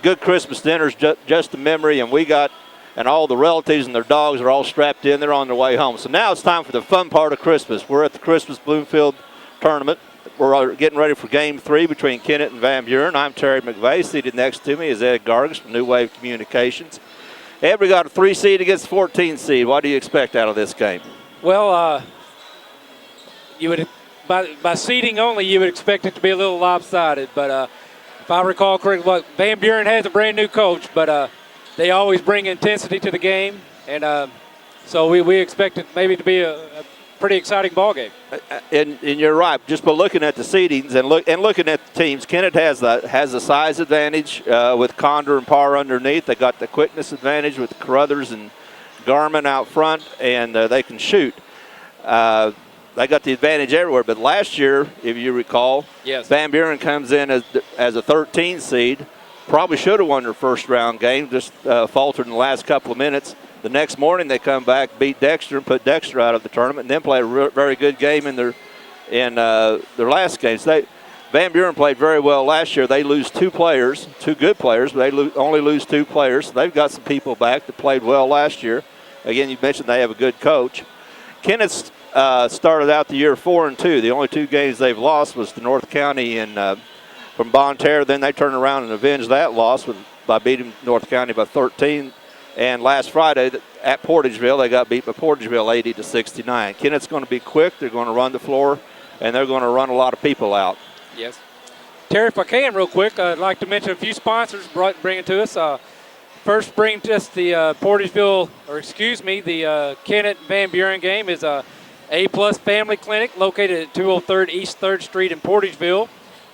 good Christmas dinner's just a memory, and all the relatives and their dogs are all strapped in. They're on their way home. So now it's time for the fun part of Christmas. We're at the Christmas Bloomfield tournament. We're getting ready for Game 3 between Kennett and Van Buren. I'm Terry McVeigh. Seated next to me is Ed Gargis from New Wave Communications. Ed, we got a 3 seed against a 14 seed. What do you expect out of this game? Well, you would by seeding only, you would expect it to be a little lopsided. But if I recall correctly, Van Buren has a brand new coach, but they always bring intensity to the game, and so we expect it maybe to be a pretty exciting ball game. And you're right. Just by looking at the seedings and looking at the teams, Kennett has the size advantage with Condor and Parr underneath. They got the quickness advantage with Carruthers and Garmin out front, and they can shoot. They got the advantage everywhere. But last year, if you recall, yes, Van Buren comes in as a 13 seed. Probably should have won their first round game, just faltered in the last couple of minutes. The next morning they come back, beat Dexter, and put Dexter out of the tournament, and then play a very good game in their last game. So Van Buren played very well last year. They lose two good players, but they only lose 2 players. So they've got some people back that played well last year. Again, you mentioned they have a good coach. Kennett's started out the year 4-2. The only 2 games they've lost was to North County and from Bonne Terre. Then they turned around and avenged that loss by beating North County by 13. And last Friday at Portageville, they got beat by Portageville 80-69. Kennett's going to be quick. They're going to run the floor, and they're going to run a lot of people out. Yes. Terry, if I can real quick, I'd like to mention a few sponsors bringing to us. First, bring just the the Kennett Van Buren game is A-Plus Family Clinic located at 203rd East 3rd Street in Portageville.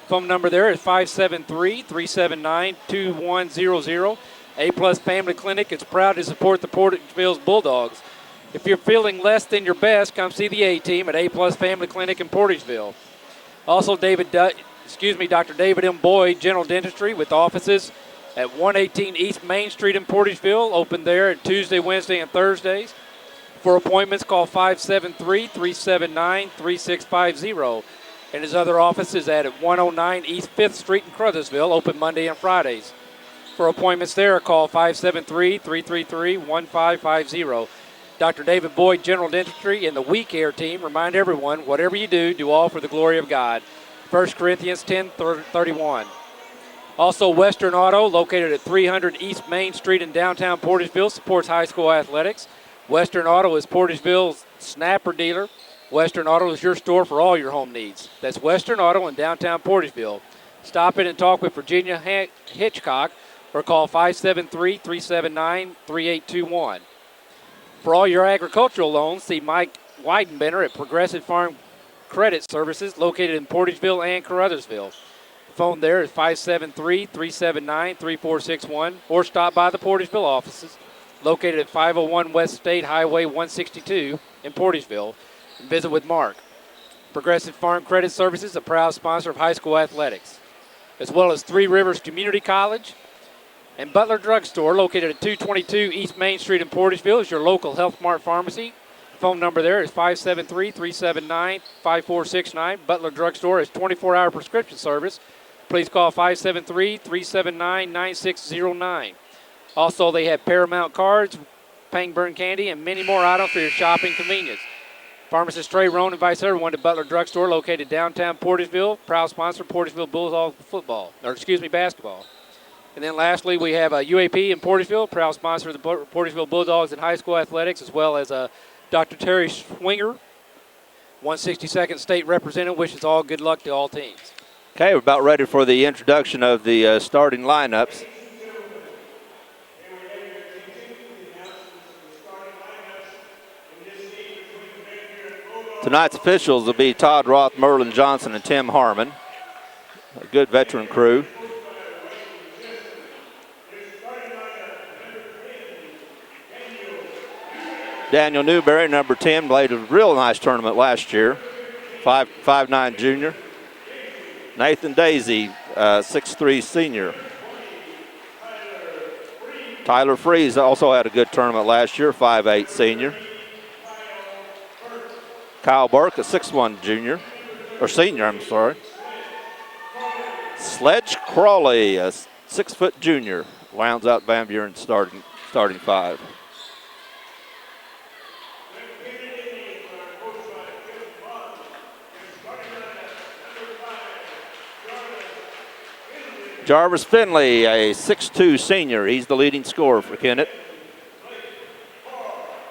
Phone number there is 573-379-2100. A-Plus Family Clinic is proud to support the Portageville's Bulldogs. If you're feeling less than your best, come see the A-Team at A-Plus Family Clinic in Portageville. Also, Dr. David M. Boyd General Dentistry with offices at 118 East Main Street in Portageville, open there at Tuesday, Wednesday, and Thursdays. For appointments, call 573-379-3650. And his other office is at 109 East 5th Street in Crothersville, open Monday and Fridays. For appointments there, call 573-333-1550. Dr. David Boyd General Dentistry and the We Care team remind everyone, whatever you do, do all for the glory of God. 1 Corinthians 10:31. Also, Western Auto, located at 300 East Main Street in downtown Portageville, supports high school athletics. Western Auto is Portageville's snapper dealer. Western Auto is your store for all your home needs. That's Western Auto in downtown Portageville. Stop in and talk with Virginia Hitchcock or call 573-379-3821. For all your agricultural loans, see Mike Weidenbender at Progressive Farm Credit Services located in Portageville and Carruthersville. The phone there is 573-379-3461 or stop by the Portageville offices located at 501 West State Highway 162 in Portageville and visit with Mark. Progressive Farm Credit Services, a proud sponsor of high school athletics, as well as Three Rivers Community College and Butler Drug Store, located at 222 East Main Street in Portageville, is your local Health Mart pharmacy. Phone number there is 573-379-5469. Butler Drug Store is 24-hour prescription service. Please call 573-379-9609. Also, they have Paramount cards, Pangburn candy, and many more items for your shopping convenience. Pharmacist Trey Roan invites everyone to Butler Drug Store, located downtown Portageville. Proud sponsor of Portageville Bulldogs basketball. And then lastly, we have UAP in Portageville, proud sponsor of the Portageville Bulldogs in high school athletics, as well as Dr. Terry Schwinger, 162nd State Representative, wishes all good luck to all teams. Okay, we're about ready for the introduction of the starting lineups. Tonight's officials will be Todd Roth, Merlin Johnson, and Tim Harmon. A good veteran crew. Daniel Newberry, number 10, played a real nice tournament last year. 5'9" junior. Nathan Daisy, 6'3" senior. Tyler Freeze also had a good tournament last year, 5'8" senior. Kyle Burke, a 6'1" senior. Sledge Crawley, a 6-foot junior, rounds out Van Buren's starting five. Jarvis Finley, a 6'2 senior. He's the leading scorer for Kennett.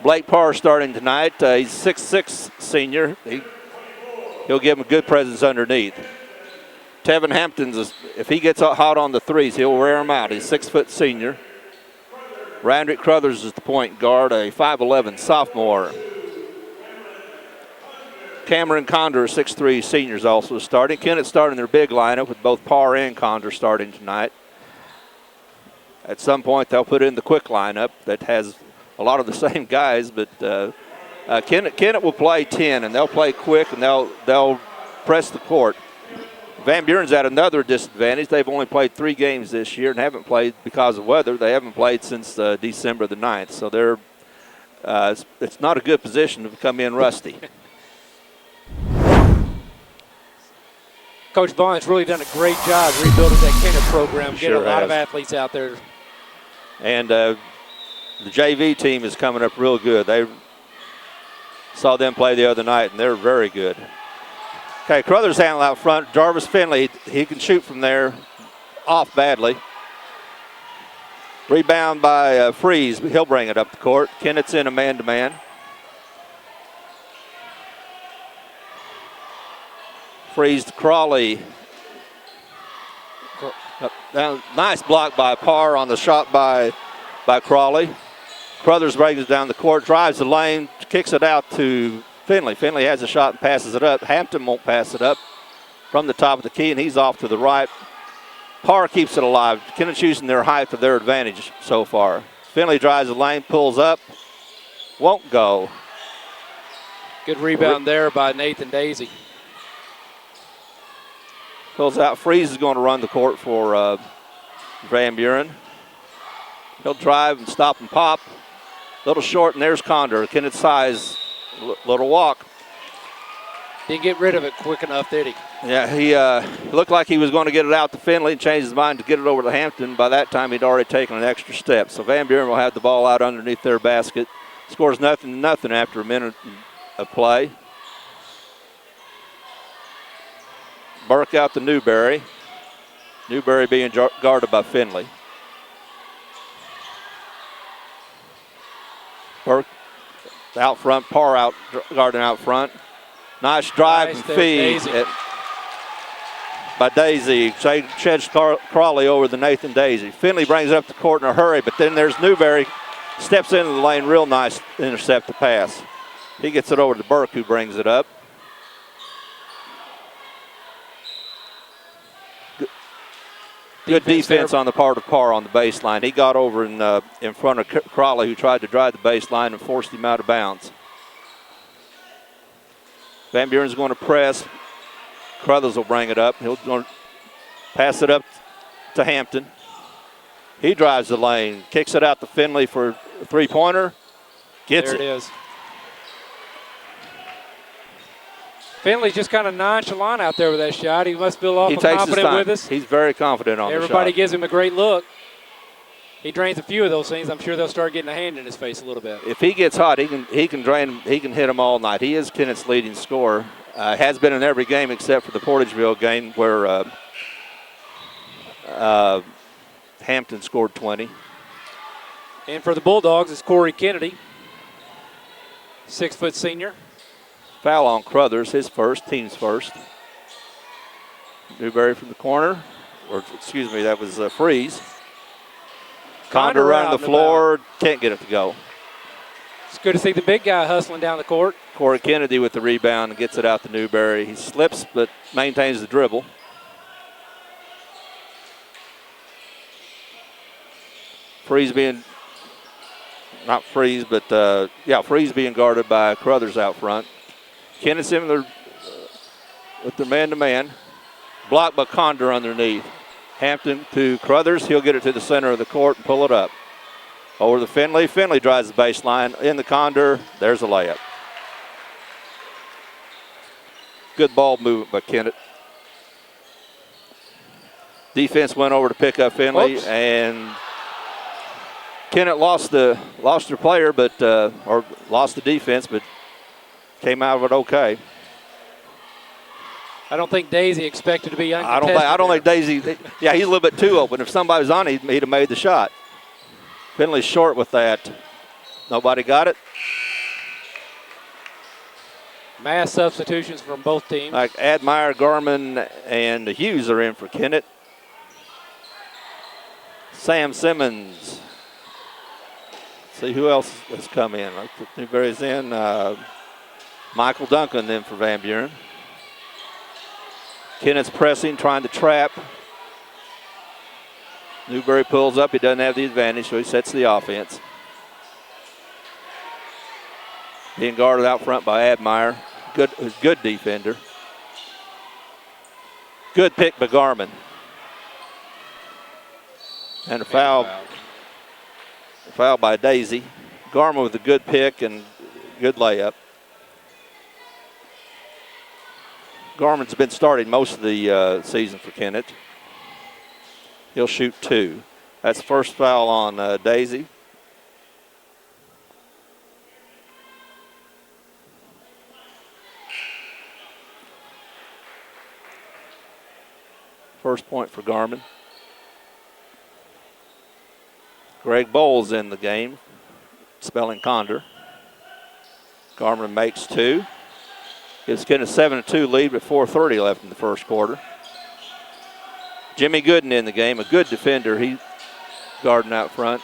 Blake Parr starting tonight. He's 6'6 senior. He'll give him a good presence underneath. Tevin Hampton's, if he gets hot on the threes, he'll wear them out. He's 6-foot senior. Randrick Crothers is the point guard, a 5'11 sophomore. Cameron Condor, 6'3 seniors, also starting. Kennett starting their big lineup with both Parr and Condor starting tonight. At some point, they'll put in the quick lineup that has a lot of the same guys, but Kennett will play 10, and they'll play quick, and they'll press the court. Van Buren's at another disadvantage. They've only played 3 games this year and haven't played because of weather. They haven't played since December the 9th, so it's not a good position to come in rusty. Coach Vaughn's really done a great job rebuilding that Kennett program, getting Sure a lot has. of athletes out there. And the JV team is coming up real good. They saw them play the other night, and they're very good. Okay, Crothers handle out front. Jarvis Finley, he can shoot from there, off badly. Rebound by Freeze, but he'll bring it up the court. Kennett's in a man-to-man. Freeze to Crawley. Nice block by Parr on the shot by Crawley. Crothers brings it down the court, drives the lane, kicks it out to Finley. Finley has a shot and passes it up. Hampton won't pass it up from the top of the key, and he's off to the right. Parr keeps it alive. Kennett's using their height to their advantage so far. Finley drives the lane, pulls up, won't go. Good rebound there by Nathan Daisy. Pulls out. Freeze is going to run the court for Van Buren. He'll drive and stop and pop. Little short, and there's Condor. Kennett's size, little walk. Didn't get rid of it quick enough, did he? Yeah, he looked like he was going to get it out to Finley and change his mind to get it over to Hampton. By that time, he'd already taken an extra step. So Van Buren will have the ball out underneath their basket. Scores nothing after a minute of play. Burke out to Newberry. Newberry being guarded by Finley. Burke out front, Parr guarding out front. Nice drive and feed by Daisy. Sheds Crawley over the Nathan Daisy. Finley brings it up the court in a hurry, but then there's Newberry. Steps into the lane, real nice intercept the pass. He gets it over to Burke, who brings it up. Good defense on the part of Parr on the baseline. He got over in front of Crawley, who tried to drive the baseline and forced him out of bounds. Van Buren's going to press. Crothers will bring it up. He'll going to pass it up to Hampton. He drives the lane, kicks it out to Finley for a three-pointer. Gets it. There it is. Finley's just kind of nonchalant out there with that shot. He must feel awful confident with us. He's very confident on the shot. Everybody gives him a great look. He drains a few of those things. I'm sure they'll start getting a hand in his face a little bit. If he gets hot, he can drain him. He can hit him all night. He is Kennett's leading scorer. Has been in every game except for the Portageville game where Hampton scored 20. And for the Bulldogs, it's Corey Kennedy, 6-foot senior. Foul on Crothers, his first, team's first. Newberry from the corner, or excuse me, that was Freeze. Condor running the floor, can't get it to go. It's good to see the big guy hustling down the court. Corey Kennedy with the rebound and gets it out to Newberry. He slips but maintains the dribble. Freeze being, not Freeze, but Freeze being guarded by Crothers out front. Kennett's in with their man-to-man. Blocked by Condor underneath. Hampton to Crothers. He'll get it to the center of the court and pull it up. Over to Finley. Finley drives the baseline. In the Condor. There's a layup. Good ball movement by Kennett. Defense went over to pick up Finley, Oops. and Kennett lost their player, but or lost the defense, but came out of it okay. I don't think Daisy expected to be uncontested. I don't think Daisy. Yeah, he's a little bit too open. If somebody was on, he'd have made the shot. Finley's short with that. Nobody got it. Mass substitutions from both teams. Like Admire, Garmin, and Hughes are in for Kennett. Sam Simmons. See who else has come in. Newberry's in. Michael Duncan in for Van Buren. Kennett's pressing, trying to trap. Newberry pulls up. He doesn't have the advantage, so he sets the offense. Being guarded out front by Admire. Good defender. Good pick by Garmin. And a foul by Daisy. Garmin with a good pick and good layup. Garmin's been starting most of the season for Kennett. He'll shoot 2. That's the first foul on Daisy. First point for Garmin. Greg Bowles in the game, spelling Condor. Garmin makes 2. Gives Kennett a 7-2 lead with 4:30 left in the first quarter. Jimmy Gooden in the game, a good defender. He's guarding out front.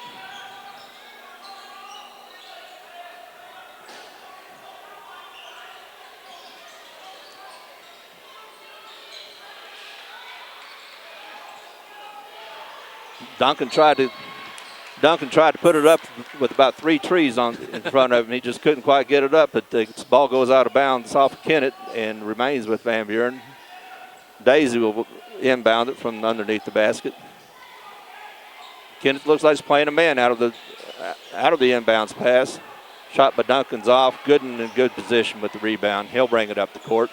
Duncan tried to put it up with about 3 trees in front of him. He just couldn't quite get it up, but the ball goes out of bounds off of Kennett and remains with Van Buren. Daisy will inbound it from underneath the basket. Kennett looks like he's playing a man out of the inbounds pass. Shot by Duncan's off. Gooden in good position with the rebound. He'll bring it up the court.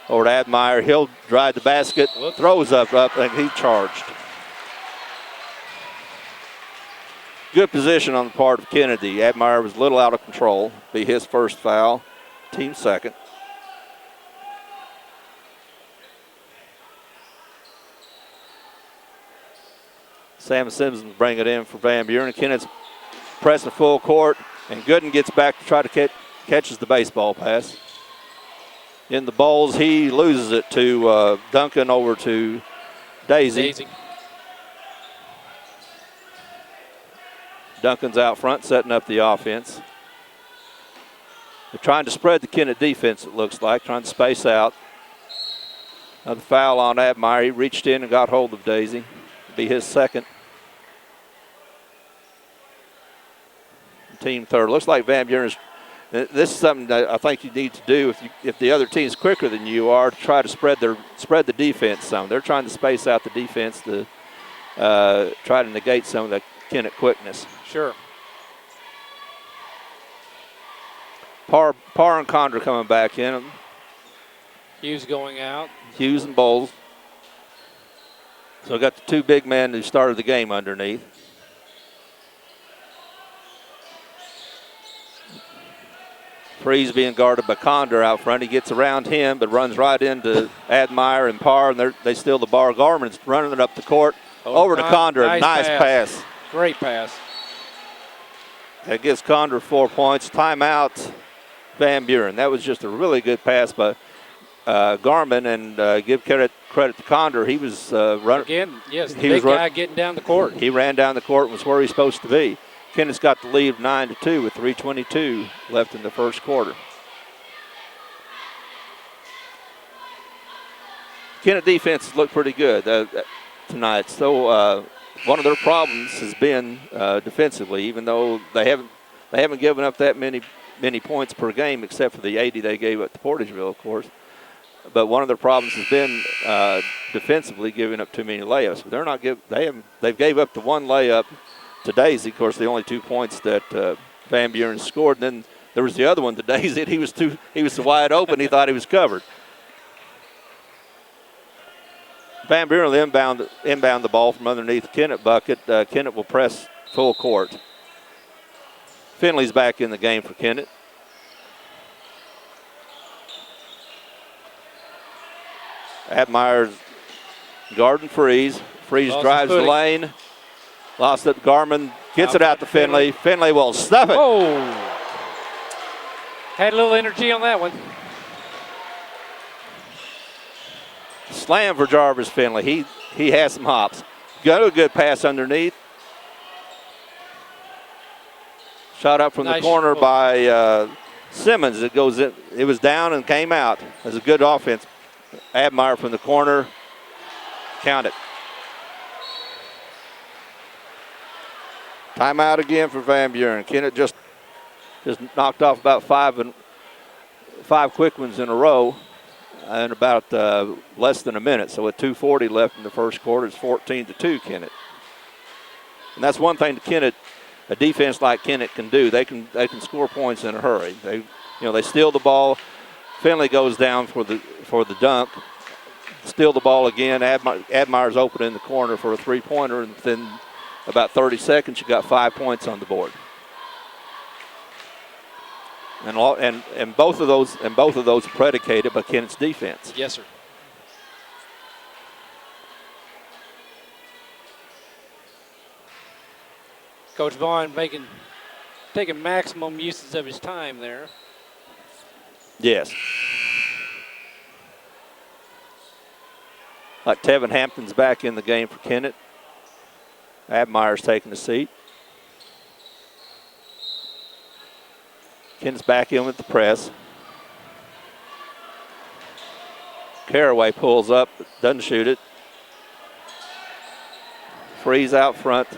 Over to Admire. He'll drive the basket, throws up, and he charged. Good position on the part of Kennedy. Admire was a little out of control. Be his first foul, team second. Sam Simpson bring it in for Van Buren. Kennett's pressing full court, and Gooden gets back to try to catches the baseball pass. In the Bowls, he loses it to Duncan over to Daisy. Duncan's out front setting up the offense. They're trying to spread the Kennett defense, it looks like, trying to space out. Another foul on Admire. He reached in and got hold of Daisy. It'll be his second. Team third. Looks like Van Buren is. This is something that I think you need to do if the other team's quicker than you are, to try to spread the defense some. They're trying to space out the defense to try to negate some of the Kennett quickness. Sure. Parr and Condor coming back in. Hughes going out. Hughes and Bowles. So we got the 2 big men who started the game underneath. Freeze being guarded by Condor out front. He gets around him, but runs right into Admire and Parr, and they steal the ball. Garmin's running it up the court. Over to Condor. Nice pass. Great pass. That gives Condor 4 points. Timeout, Van Buren. That was just a really good pass by Garmin, and give credit to Condor. He was running. Again, yes, the big guy getting down the court. He ran down the court and was where he's supposed to be. Kennett's got the lead 9-2 with 3:22 left in the first quarter. Kennett defense has looked pretty good tonight. So one of their problems has been defensively, even though they haven't given up that many points per game, except for the 80 they gave up to Portageville, of course. But one of their problems has been defensively giving up too many layups. But they've gave up the 1 layup to Daisy. Of course, the only 2 points that Van Buren scored. And then there was the other one to Daisy. He was wide open. He thought he was covered. Van Buren will inbound the ball from underneath the Kennett bucket. Kennett will press full court. Finley's back in the game for Kennett. Admire's guarding Freeze. Freeze drives the lane. Lost it. Garman gets it out to Finley. Finley will stuff it. Oh. Had a little energy on that one. Slam for Jarvis Finley. He has some hops. Got a good pass underneath. Shot up from the corner by Simmons. It goes in. It was down and came out. It was a good offense. Admire from the corner. Count it. Timeout again for Van Buren. Kennett just knocked off about five quick ones in a row in about less than a minute. So with 2:40 left in the first quarter, it's 14-2 Kennett. And that's one thing a defense like Kennett can do. They can score points in a hurry. They steal the ball. Finley goes down for the dunk. Steal the ball again. Admire's open in the corner for a three-pointer, and then about 30 seconds, you got 5 points on the board. And both of those are predicated by Kennett's defense. Yes, sir. Coach Vaughn taking maximum uses of his time there. Yes. Like Tevin Hampton's back in the game for Kennett. Admire's taking the seat. Kennett's back in with the press. Caraway pulls up, doesn't shoot it. Freeze out front.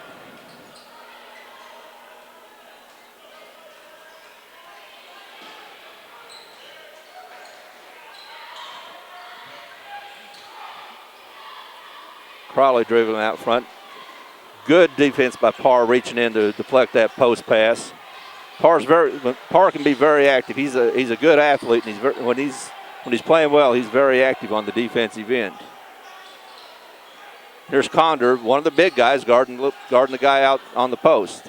Crawley dribbling out front. Good defense by Parr, reaching in to deflect that post pass. Parr can be very active. He's a good athlete, and when he's playing well, he's very active on the defensive end. Here's Condor, one of the big guys, guarding the guy out on the post.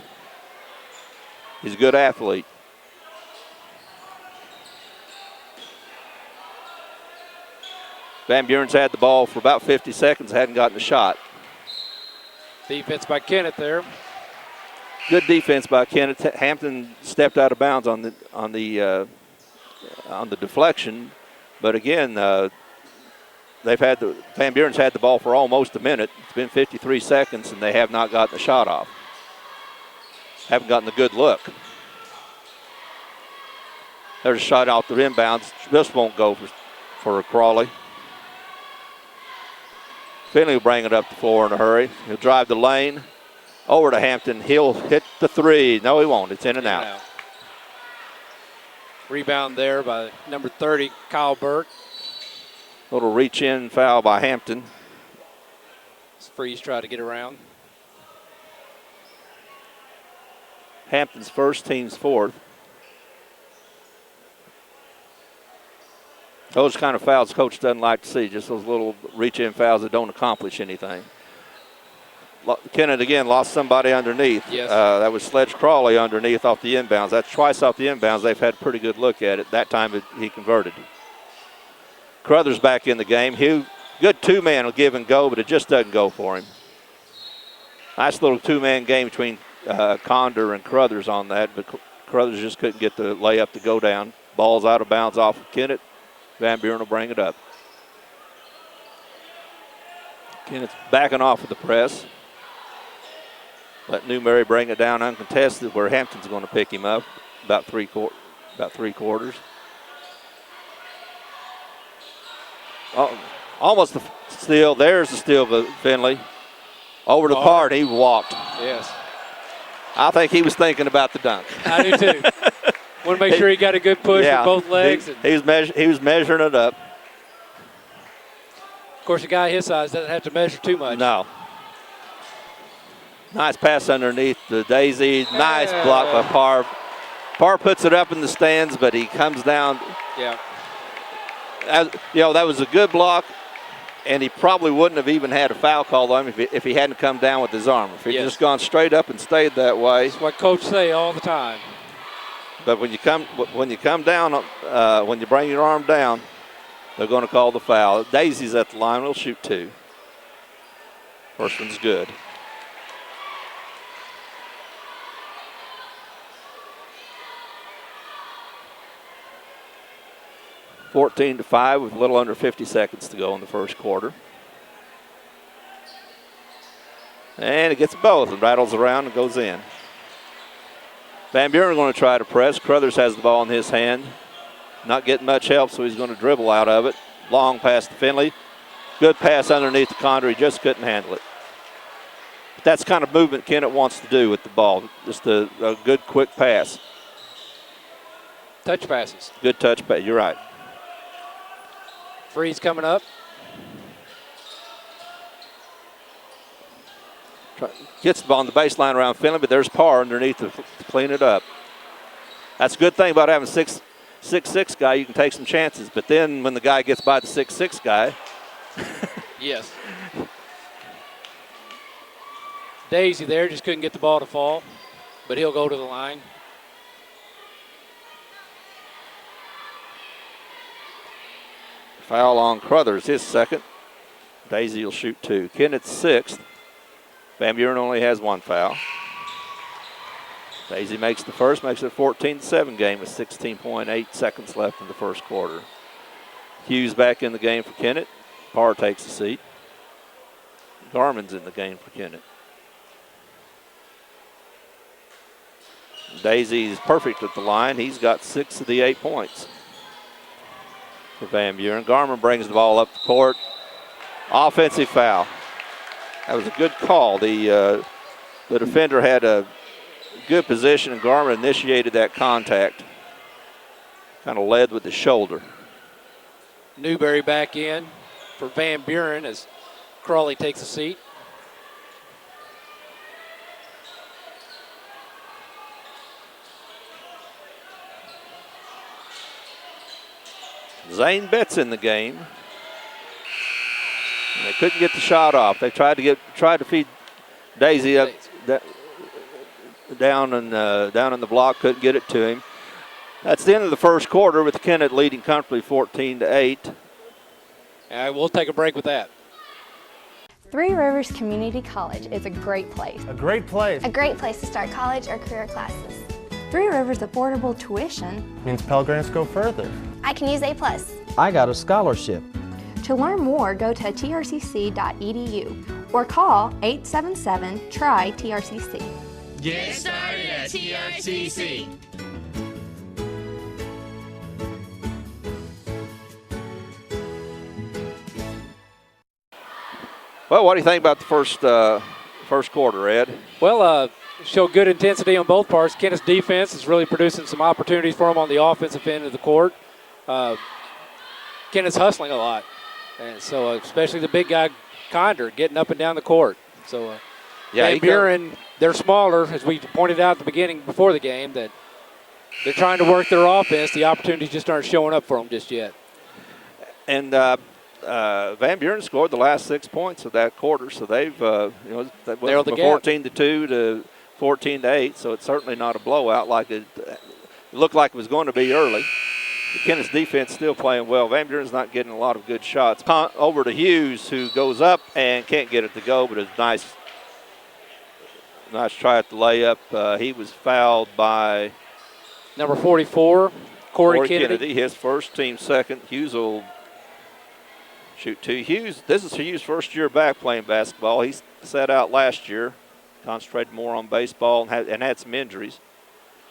He's a good athlete. Van Buren's had the ball for about 50 seconds, hadn't gotten a shot. Defense by Kennett there. Good defense by Kennett. Hampton stepped out of bounds on the deflection, but again, Van Buren's had the ball for almost a minute. It's been 53 seconds, and they have not gotten the shot off. Haven't gotten a good look. There's a shot off the inbounds. This won't go for Crawley. Finley will bring it up the floor in a hurry. He'll drive the lane over to Hampton. He'll hit the three. No, he won't. It's in and out. Rebound there by number 30, Kyle Burke. Little reach-in foul by Hampton. Freeze tried to get around. Hampton's first, team's fourth. Those kind of fouls Coach doesn't like to see, just those little reach-in fouls that don't accomplish anything. Kennett again lost somebody underneath. Yes. That was Sledge Crawley underneath off the inbounds. That's twice off the inbounds. They've had a pretty good look at it. That time he converted. Crothers back in the game. Good two-man will give and go, but it just doesn't go for him. Nice little two-man game between Condor and Crothers on that, but Crothers just couldn't get the layup to go down. Ball's out of bounds off of Kennett. Van Buren will bring it up. Kennett's backing off of the press. Let Newberry bring it down uncontested, where Hampton's going to pick him up about three quarters. Oh, almost the steal. There's the steal of Finley. Over the part, he walked. Yes. I think he was thinking about the dunk. I do too. Want to make sure he got a good push with both legs. He was measuring it up. Of course, a guy his size doesn't have to measure too much. No. Nice pass underneath the daisy. Nice block by Parr. Parr puts it up in the stands, but he comes down. Yeah. That was a good block. And he probably wouldn't have even had a foul call on him if he hadn't come down with his arm. If he'd just gone straight up and stayed that way. That's what coach say all the time. But when you come down, when you bring your arm down, they're going to call the foul. Daisy's at the line. We'll shoot 2. First one's good. (14-5) with a little under 50 seconds to go in the first quarter. And it gets both and rattles around and goes in. Van Buren going to try to press. Crothers has the ball in his hand. Not getting much help, so he's going to dribble out of it. Long pass to Finley. Good pass underneath the Condor. He just couldn't handle it. But that's the kind of movement Kennett wants to do with the ball. Just a good, quick pass. Touch passes. Good touch pass. You're right. Freeze coming up. Gets the ball on the baseline around Finley, but there's Parr underneath to clean it up. That's a good thing about having a 6'6" guy. You can take some chances, but then when the guy gets by the 6'6" guy. Yes. Daisy there just couldn't get the ball to fall, but he'll go to the line. Foul on Crothers, his second. Daisy will shoot 2. Kennett's 6th. Van Buren only has 1 foul. Daisy makes the first, makes it a 14-7 game with 16.8 seconds left in the first quarter. Hughes back in the game for Kennett. Parr takes the seat. Garman's in the game for Kennett. Daisy's perfect at the line. He's got 6 of the 8 points for Van Buren. Garman brings the ball up the court. Offensive foul. That was a good call. The defender had a good position, and Garman initiated that contact. Kind of led with the shoulder. Newberry back in for Van Buren as Crawley takes a seat. Zane Betts in the game. And they couldn't get the shot off. They tried to feed Daisy up down in the block. Couldn't get it to him. That's the end of the first quarter with Kennett leading comfortably 14-8. We'll take a break with that. Three Rivers Community College is a great place. A great place. A great place to start college or career classes. Three Rivers affordable tuition Means Pell Grants go further. I can use A+. I got a scholarship. To learn more, go to trcc.edu or call 877-TRY-TRCC. Get started at TRCC. Well, what do you think about the first quarter, Ed? Well, showed good intensity on both parts. Kennett's defense is really producing some opportunities for them on the offensive end of the court. Kennett's hustling a lot, and so especially the big guy Condor getting up and down the court. So Van Buren, they're smaller, as we pointed out at the beginning before the game, that they're trying to work their offense. The opportunities just aren't showing up for them just yet. And Van Buren scored the last 6 points of that quarter, so they've that went from 14-2 to 14-8. So it's certainly not a blowout like it looked like it was going to be early. The Kennett's defense still playing well. Van Buren's not getting a lot of good shots. Over to Hughes, who goes up and can't get it to go, but it's nice try at the layup. He was fouled by number 44, Corey Kennedy. His first, team second. Hughes will shoot 2. This is Hughes' first year back playing basketball. He sat out last year, concentrated more on baseball and had some injuries.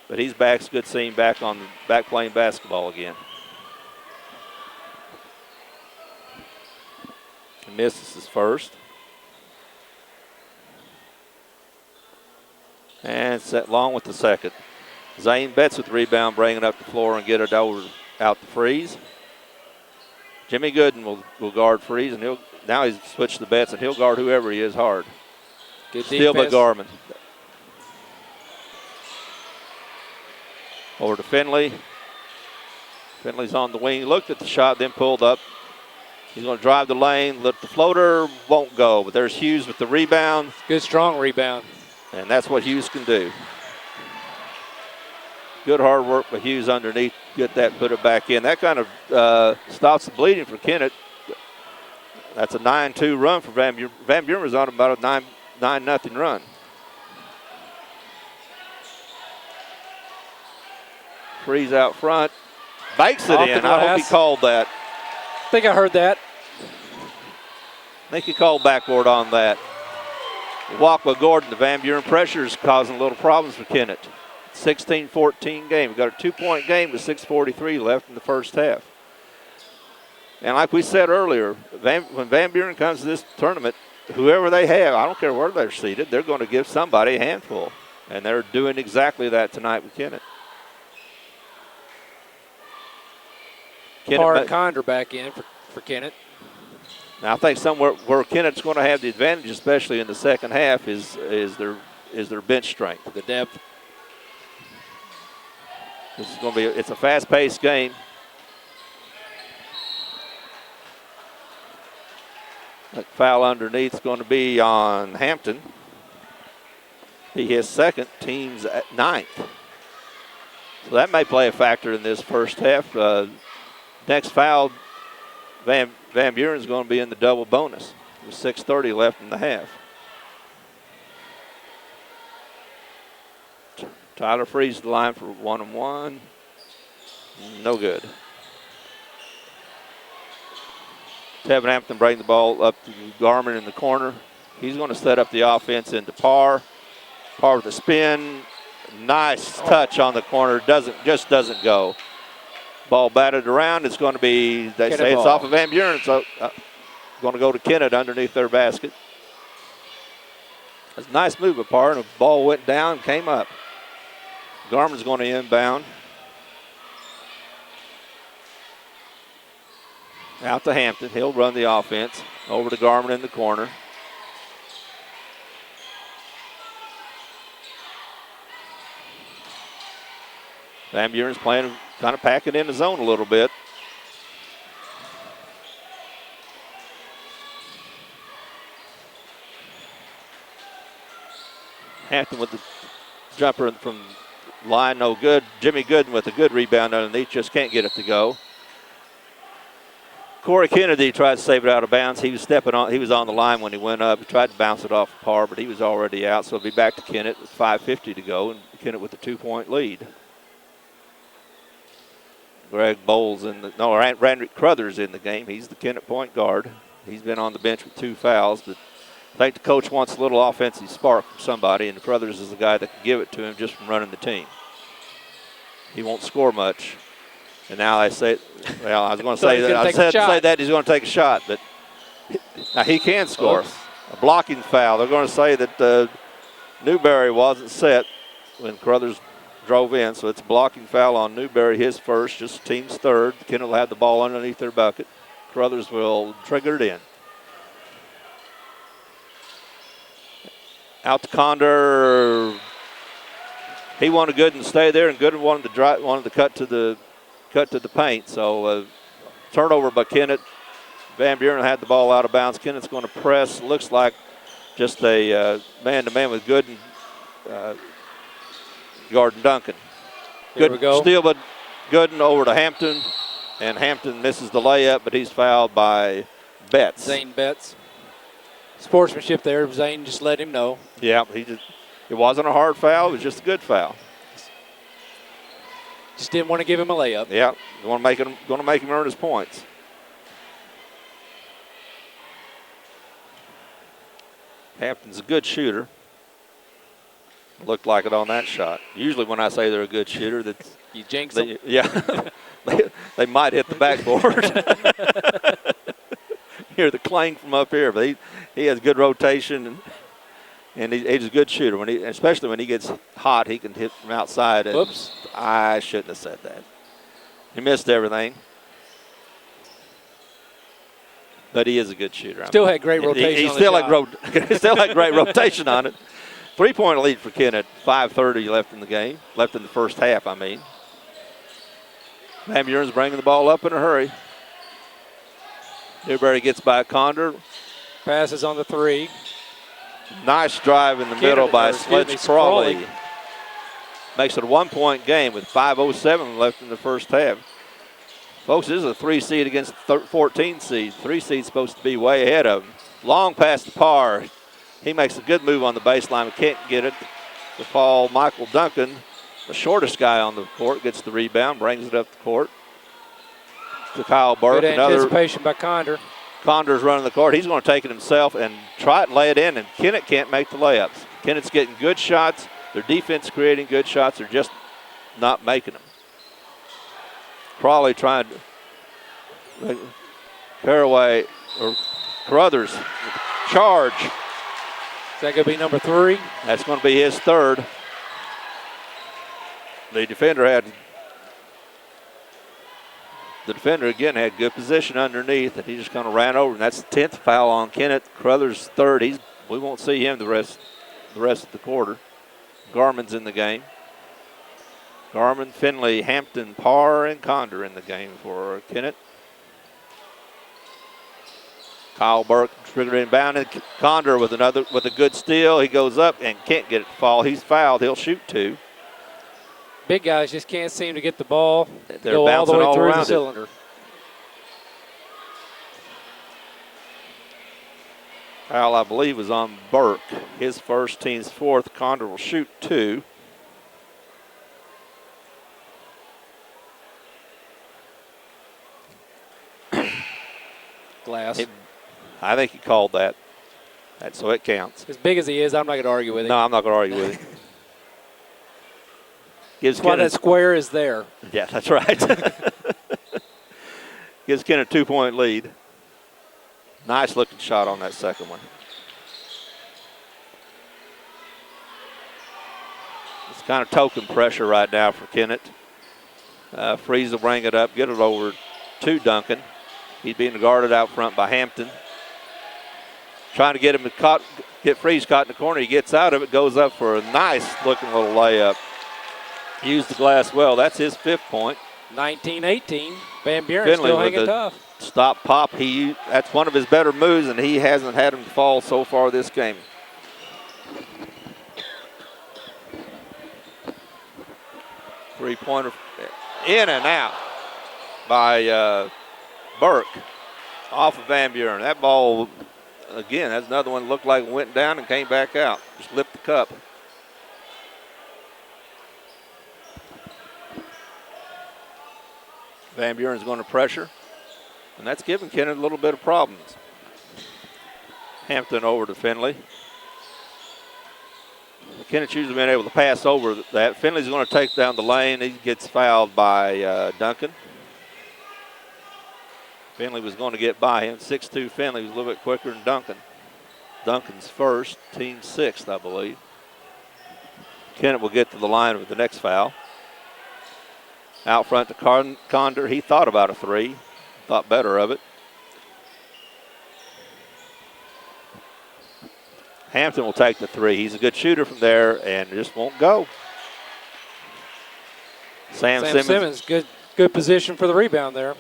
But he's back. It's good seeing him back playing basketball again. He misses his first. And set long with the second. Zane Betts with the rebound, bringing it up the floor and get it out to Freeze. Jimmy Gooden will guard Freeze, and now he's switched to Betts, and he'll guard whoever he is hard. Good Steal by defense. Garman. Over to Finley. Finley's on the wing. Looked at the shot, then pulled up. He's going to drive the lane. Look, the floater won't go, but there's Hughes with the rebound. Good, strong rebound. And that's what Hughes can do. Good hard work by Hughes underneath. Get that, put it back in. That kind of stops the bleeding for Kennett. That's a 9-2 run for Van Buren. Van Buren was on about a 9-0 run. Freeze out front. Bakes it in. I hope he called that. I think I heard that. I think he called backboard on that. Walk by Gordon. The Van Buren pressure is causing a little problems for Kennett. 16-14 game. We've got a 2-point game with 6:43 left in the first half. And like we said earlier, when Van Buren comes to this tournament, whoever they have, I don't care where they're seated, they're going to give somebody a handful. And they're doing exactly that tonight with Kennett. Parr and Condor back in for Kennett. Now I think somewhere where Kennett's going to have the advantage, especially in the second half, is their bench strength, the depth. This is going to be it's a fast-paced game. That foul underneath is going to be on Hampton. He his second, team's at 9th. So that may play a factor in this first half. Next foul, Van Buren is going to be in the double bonus with 6:30 left in the half. Tyler frees the line for 1-and-1. No good. Tevin Hampton bring the ball up to Garmin in the corner. He's going to set up the offense into Parr. Parr with a spin. Nice touch on the corner. Just doesn't go. Ball batted around. It's going to be, they say it's off of Van Buren, so going to go to Kennett underneath their basket. That's a nice move by Parr, and the ball went down, came up. Garmin's going to inbound. Out to Hampton. He'll run the offense. Over to Garmin in the corner. Van Buren's playing, kind of packing in the zone a little bit. Hampton with the jumper from line, no good. Jimmy Gooden with a good rebound underneath, just can't get it to go. Corey Kennedy tried to save it out of bounds. He was stepping on. He was on the line when he went up. He tried to bounce it off Parr, but he was already out. So it'll be back to Kennett with 5:50 to go, and Kennett with a 2-point lead. Greg Bowles Randy Crothers in the game. He's the Kennett point guard. He's been on the bench with 2 fouls, but I think the coach wants a little offensive spark from somebody, and Crothers is the guy that can give it to him just from running the team. He won't score much. And now I say, well, I was going to say that. I said say that he's going to take a shot, but now he can score. Oops. A blocking foul. They're going to say that Newberry wasn't set when Crothers drove in, so it's a blocking foul on Newberry, his first, just team's third. Kennett will have the ball underneath their bucket. Crothers will trigger it in. Out to Condor. He wanted Gooden to stay there, and Gooden wanted to cut to the paint. So turnover by Kennett. Van Buren had the ball out of bounds. Kennett's going to press. Looks like just a man-to-man with Gooden, Gordon Duncan. Here we go. Steal by Gooden over to Hampton, and Hampton misses the layup, but he's fouled by Betts. Zane Betts. Sportsmanship there. Zane just let him know. Yeah, it wasn't a hard foul. It was just a good foul. Just didn't want to give him a layup. Yeah, going to make him earn his points. Hampton's a good shooter. Looked like it on that shot. Usually when I say they're a good shooter, that's you jinx them. Yeah, they might hit the backboard. Hear the clang from up here, but he has good rotation and he's a good shooter. Especially when he gets hot, he can hit from outside. Whoops! I shouldn't have said that. He missed everything, but he is a good shooter. Still had great rotation. He still had great rotation on it. 3-point lead for Kennett. 5:30 left in the game. Left in the first half, I mean. Van Buren's bringing the ball up in a hurry. Newberry gets by Condor. Passes on the 3. Nice drive in the middle by Sledge Crawley. Makes it a 1-point game with 5:07 left in the first half. Folks, this is a 3 seed against a 14 seed. 3 seed's supposed to be way ahead of them. Long pass to Parr. He makes a good move on the baseline, but can't get it to fall. Michael Duncan, the shortest guy on the court, gets the rebound, brings it up the court to Kyle Burke. Good anticipation by Condor. Condor's running the court. He's going to take it himself and try it and lay it in, and Kennett can't make the layups. Kennett's getting good shots. Their defense creating good shots. They're just not making them. Crawley trying to Caraway or Carruthers charge. Is that going to be number 3? That's going to be his third. The defender again had good position underneath, and he just kind of ran over. And that's the 10th foul on Kennett. Carruthers third. We won't see him the rest of the quarter. Garman's in the game. Garman, Finley, Hampton, Parr, and Condor in the game for Kennett. Kyle Burke triggered inbound, and Condor with a good steal. He goes up and can't get it to fall. He's fouled. He'll shoot 2. Big guys just can't seem to get the ball. They're go all the bouncing way all through around the it. cylinder. Foul, I believe, was on Burke. His first, team's fourth. Condor will shoot 2. Glass. I think he called that. So it counts. As big as he is, I'm not going to argue with him. No, I'm not going to argue with him. That's why that square is there. Yeah, that's right. Gives Kennett a 2-point lead. Nice looking shot on that second one. It's kind of token pressure right now for Kennett. Freeze will bring it up, get it over to Duncan. He's being guarded out front by Hampton. Trying to get him to get Freeze caught in the corner. He gets out of it, goes up for a nice looking little layup. Used the glass well. That's his 5th point. 19-18. Van Buren Finley still with hanging the tough. Stop pop. That's one of his better moves, and he hasn't had him fall so far this game. Three-pointer in and out by Burke off of Van Buren. That ball, again, that's another one that looked like it went down and came back out. Just lift the cup. Van Buren's going to pressure, and that's giving Kennett a little bit of problems. Hampton over to Finley. Kennett's usually been able to pass over that. Finley's going to take down the lane. He gets fouled by Duncan. Finley was going to get by him. 6'2" Finley was a little bit quicker than Duncan. Duncan's first, team 6th, I believe. Kennett will get to the line with the next foul. Out front to Condor. He thought about a 3. Thought better of it. Hampton will take the 3. He's a good shooter from there and just won't go. Sam Simmons. Good position for the rebound there.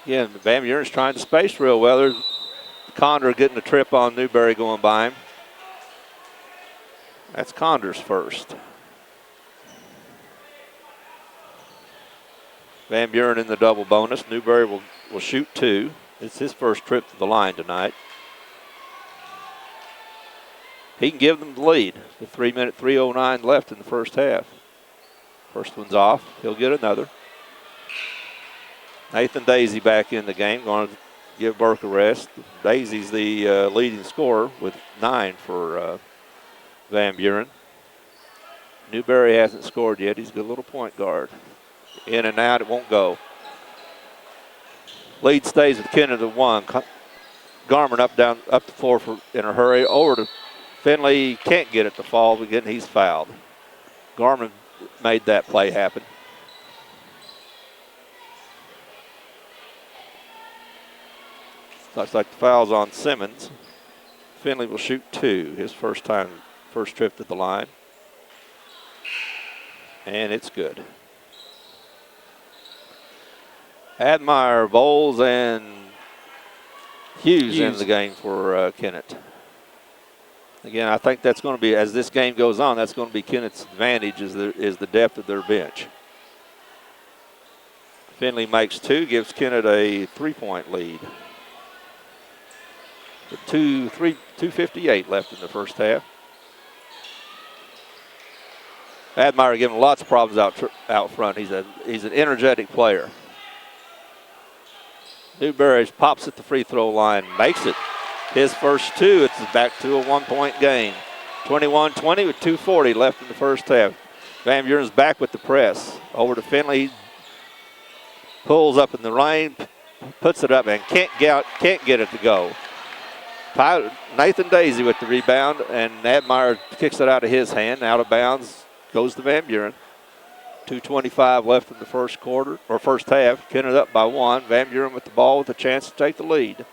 Yeah, Van Buren's trying to space real well. There's Condor getting a trip on Newberry going by him. That's Condor's first. Van Buren in the double bonus. Newberry will shoot 2. It's his first trip to the line tonight. He can give them the lead. The 3-minute 3:09 left in the first half. First one's off. He'll get another. Nathan Daisy back in the game, going to give Burke a rest. Daisy's the leading scorer with 9 for Van Buren. Newberry hasn't scored yet. He's a good little point guard. In and out, it won't go. Lead stays with Kennett at 1. Garman up the floor in a hurry. Over to Finley. Can't get it to fall. Again, he's fouled. Garman made that play happen. Looks like the foul's on Simmons. Finley will shoot 2, his first time first trip to the line. And it's good. Admire, Bowles, and Hughes in the game for Kennett. Again, I think that's going to be, as this game goes on, that's going to be Kennett's advantage is the depth of their bench. Finley makes 2, gives Kennett a 3-point lead. With 2:58 left in the first half. Admire giving lots of problems out front. He's an energetic player. Newberry pops at the free throw line, makes it. His first 2, it's back to a 1-point game. 21-20 with 2:40 left in the first half. Van Buren's back with the press. Over to Finley. Pulls up in the lane, puts it up, and can't get it to go. Nathan Daisy with the rebound, and Admire kicks it out of his hand. Out of bounds goes to Van Buren. 2:25 left in the first quarter, or first half. Kennett up by 1. Van Buren with the ball with a chance to take the lead.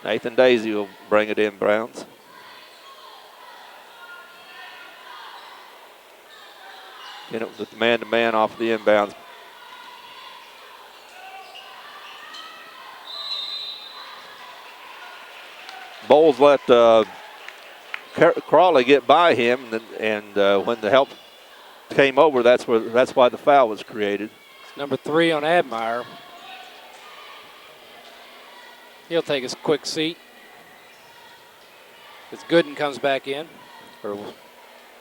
Nathan Daisy will bring it in, Browns. Kennett with the man-to-man off the inbounds. Bowles let Crawley get by him, and when the help came over, that's why the foul was created. It's number 3 on Admire. He'll take his quick seat. As Gooden comes back in, or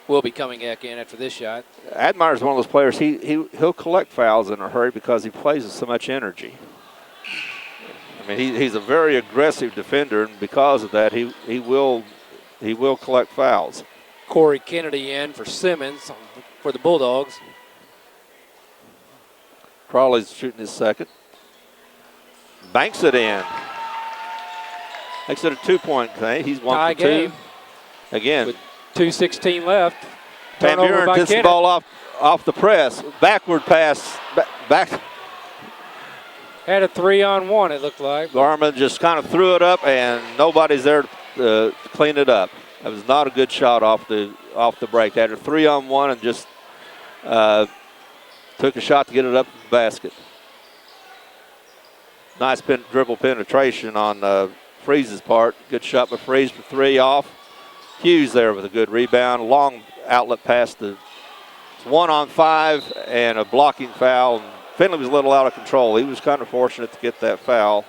will be coming back in after this shot. Admire's one of those players, he'll collect fouls in a hurry because he plays with so much energy. I mean, he's a very aggressive defender, and because of that, he will collect fouls. Corey Kennedy in for Simmons for the Bulldogs. Crawley's shooting his second. Banks it in. Makes it a 2-point game. He's 1 for 2. Game. Again. With 2:16 left. Van Buren gets the ball off the press. Backward pass. Back. Had a 3-on-1, it looked like. Garman just kind of threw it up, and nobody's there to clean it up. That was not a good shot off the break. They had a 3-on-1 and just took a shot to get it up the basket. Nice dribble penetration on Freeze's part. Good shot by Freeze for 3 off. Hughes there with a good rebound. Long outlet pass to 1-on-5 and a blocking foul. Finley was a little out of control. He was kind of fortunate to get that foul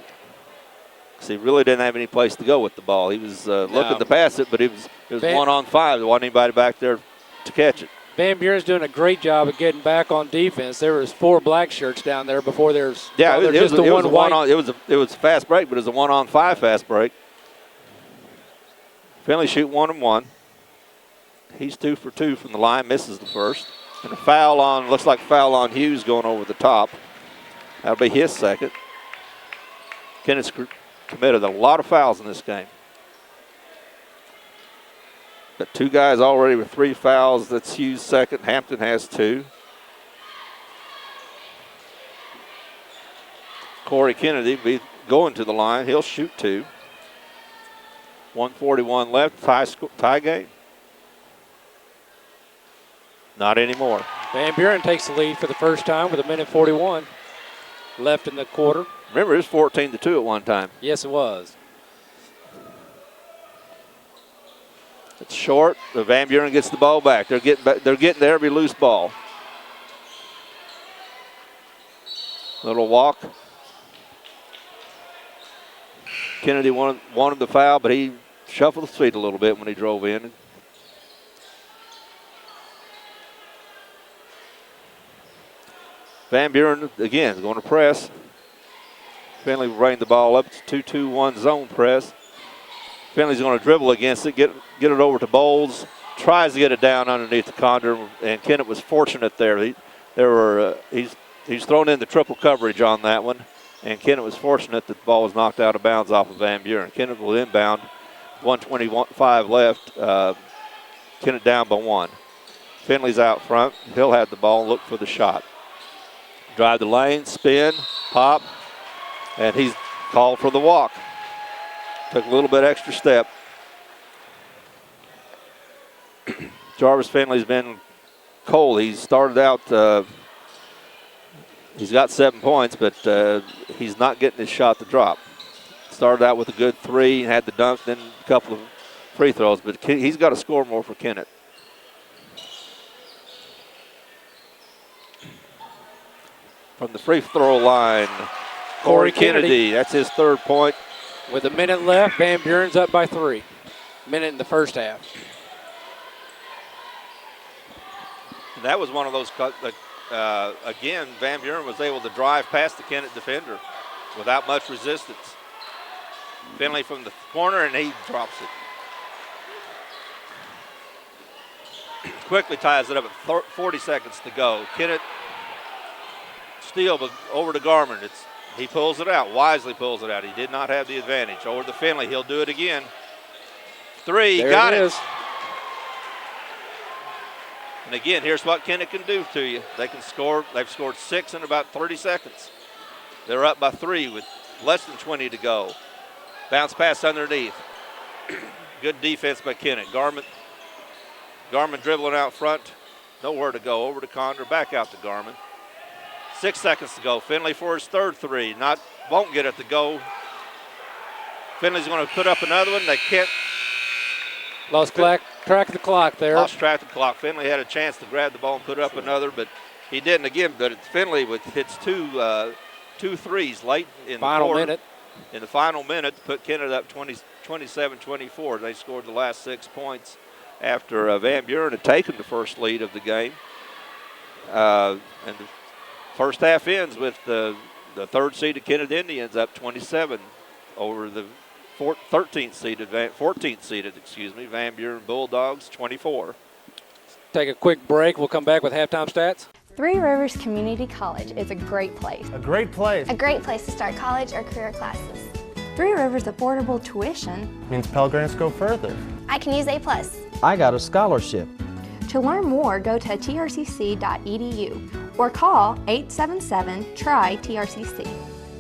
because he really didn't have any place to go with the ball. He was looking to pass it, but it was 1-on-5. There wasn't anybody back there to catch it. Van Buren's doing a great job of getting back on defense. There was 4 black shirts down there before there's it was a fast break, but it was a 1-on-5 fast break. Finley shoot 1-on-1. He's 2 for 2 from the line, misses the first. And a foul looks like a foul on Hughes going over the top. That'll be his second. Kennett's committed a lot of fouls in this game. But 2 guys already with 3 fouls. That's Hughes' second. Hampton has 2. Corey Kennedy be going to the line. He'll shoot 2. 1:41 left. Tie game. Not anymore. Van Buren takes the lead for the first time with 1:41 left in the quarter. Remember, it was 14-2 at one time. Yes, it was. It's short. The Van Buren gets the ball back. They're getting to every loose ball. Little walk. Kennedy wanted the foul, but he shuffled his feet a little bit when he drove in. Van Buren, again, is going to press. Finley will bring the ball up. It's 2-2-1 zone press. Finley's going to dribble against it, get it over to Bowles. Tries to get it down underneath the condor, and Kennett was fortunate there. He's thrown in the triple coverage on that one, and Kennett was fortunate that the ball was knocked out of bounds off of Van Buren. Kennett will inbound. 1:25 left. Kennett down by 1. Finley's out front. He'll have the ball and look for the shot. Drive the lane, spin, pop, and he's called for the walk. Took a little bit extra step. Jarvis Finley's been cold. He's started out, he's got 7 points, but he's not getting his shot to drop. Started out with a good 3, had the dunk, then a couple of free throws, but he's got to score more for Kennett. From the free throw line, Corey Kennedy. That's his 3rd point. With a minute left, Van Buren's up by 3. Minute in the first half. And that was one of those, again, Van Buren was able to drive past the Kennett defender without much resistance. Finley from the corner, and he drops it. Quickly ties it up at 40 seconds to go. Kennett steal, but over to Garmin. He pulls it out, wisely pulls it out. He did not have the advantage. Over to Finley, he'll do it again. 3, there got it. Is. And again, here's what Kennett can do to you. They can score. They've scored 6 in about 30 seconds. They're up by 3 with less than 20 to go. Bounce pass underneath. Good defense by Kennett. Garmin dribbling out front. Nowhere to go. Over to Condor. Back out to Garmin. 6 seconds to go. Finley for his 3rd 3. Won't get it to go. Finley's going to put up another one. They can't. Lost track of the clock there. Lost track of the clock. Finley had a chance to grab the ball and put up another, but he didn't again. But it's Finley hits two threes late in final the quarter, minute. In the final minute, to put Kennett up 27-24. They scored the last 6 points after Van Buren had taken the first lead of the game. And the first half ends with the 3rd seeded Kennett Indians up 27 over the 14th seeded Van Buren Bulldogs 24. Take a quick break. We'll come back with halftime stats. Three Rivers Community College is a great place. A great place. A great place to start college or career classes. Three Rivers affordable tuition Means Pell Grants go further. I can use A+. I got a scholarship. To learn more, go to trcc.edu or call 877-TRY-TRCC.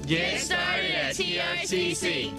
Get started at TRCC.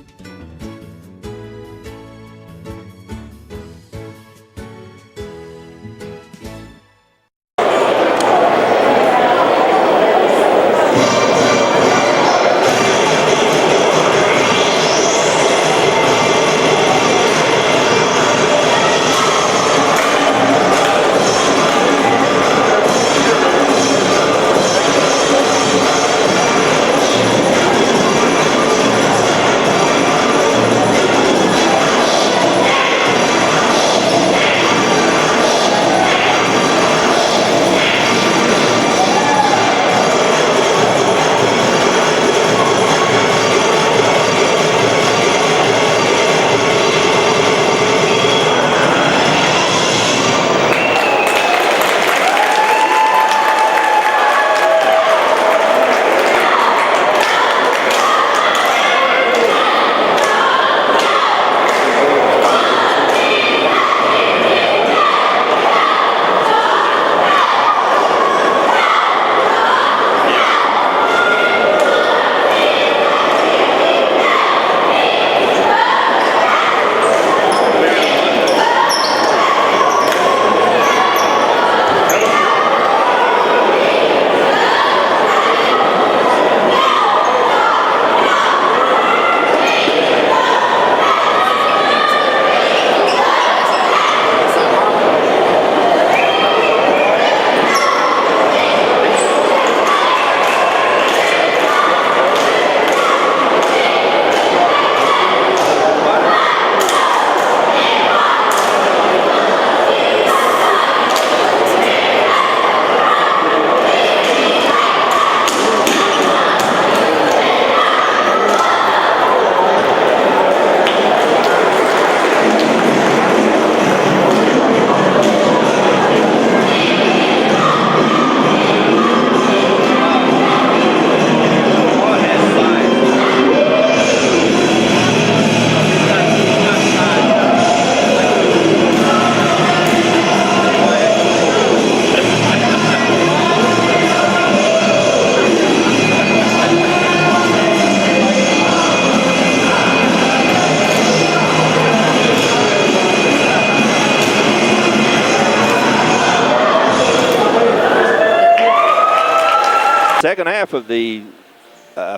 second half of the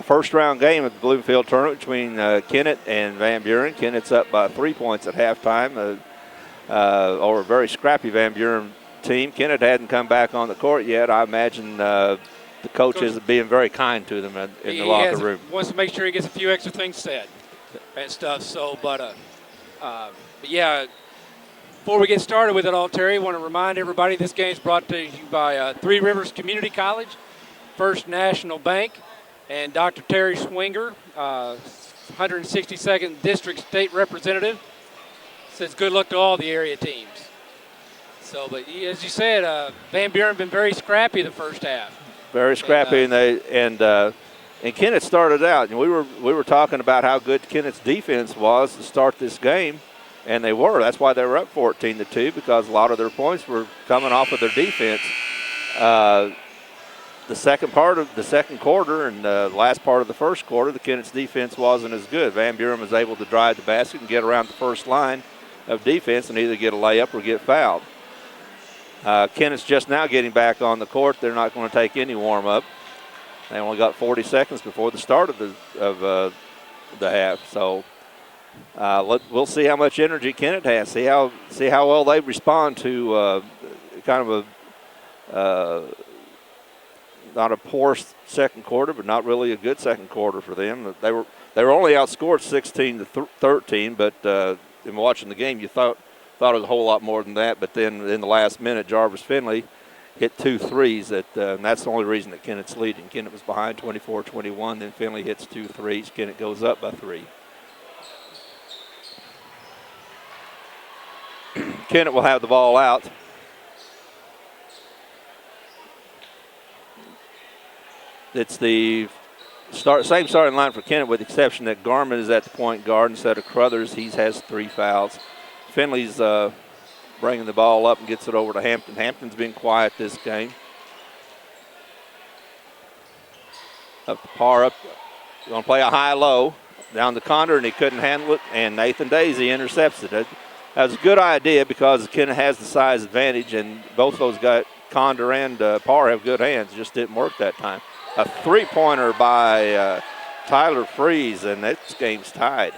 first round game of the Bloomfield tournament between Kennett and Van Buren. Kennett's up by 3 points at halftime, or a very scrappy Van Buren team. Kennett hadn't come back on the court yet. I imagine the coach is being very kind to them in the locker room. Wants to make sure he gets a few extra things said and stuff. So, but yeah, before we get started with it all, Terry, I want to remind everybody this game is brought to you by Three Rivers Community College, First National Bank, and Dr. Terry Swinger, 162nd District State Representative. Says good luck to all the area teams. So, but as you said, Van Buren been very scrappy the first half. Very scrappy, and Kennett started out. And we were talking about how good Kennett's defense was to start this game, and they were. That's why they were up 14-2, because a lot of their points were coming off of their defense. The second part of the second quarter and the last part of the first quarter, the Kennett's defense wasn't as good. Van Buren was able to drive the basket and get around the first line of defense and either get a layup or get fouled. Kennett's just now getting back on the court. They're not going to take any warm-up. They only got 40 seconds before the start of the half. So we'll see how much energy Kennett has. See how well they respond to kind of a not a poor second quarter, but not really a good second quarter for them. They were only outscored 16-13, but in watching the game, you thought it was a whole lot more than that. But then in the last minute, Jarvis Finley hit 2 threes. And that's the only reason that Kennett's leading. Kennett was behind 24-21. Then Finley hits 2 threes. Kennett goes up by 3. Kennett will have the ball out. It's the same starting line for Kennett, with the exception that Garman is at the point guard instead of Crothers. He has 3 fouls. Finley's bringing the ball up and gets it over to Hampton. Hampton's been quiet this game. Up to Parr, up. Going to play a high-low down to Condor, and he couldn't handle it, and Nathan Daisy intercepts it. That was a good idea because Kennett has the size advantage, and both those guys, Condor and Parr, have good hands. Just didn't work that time. A 3-pointer by Tyler Freeze, and that game's tied.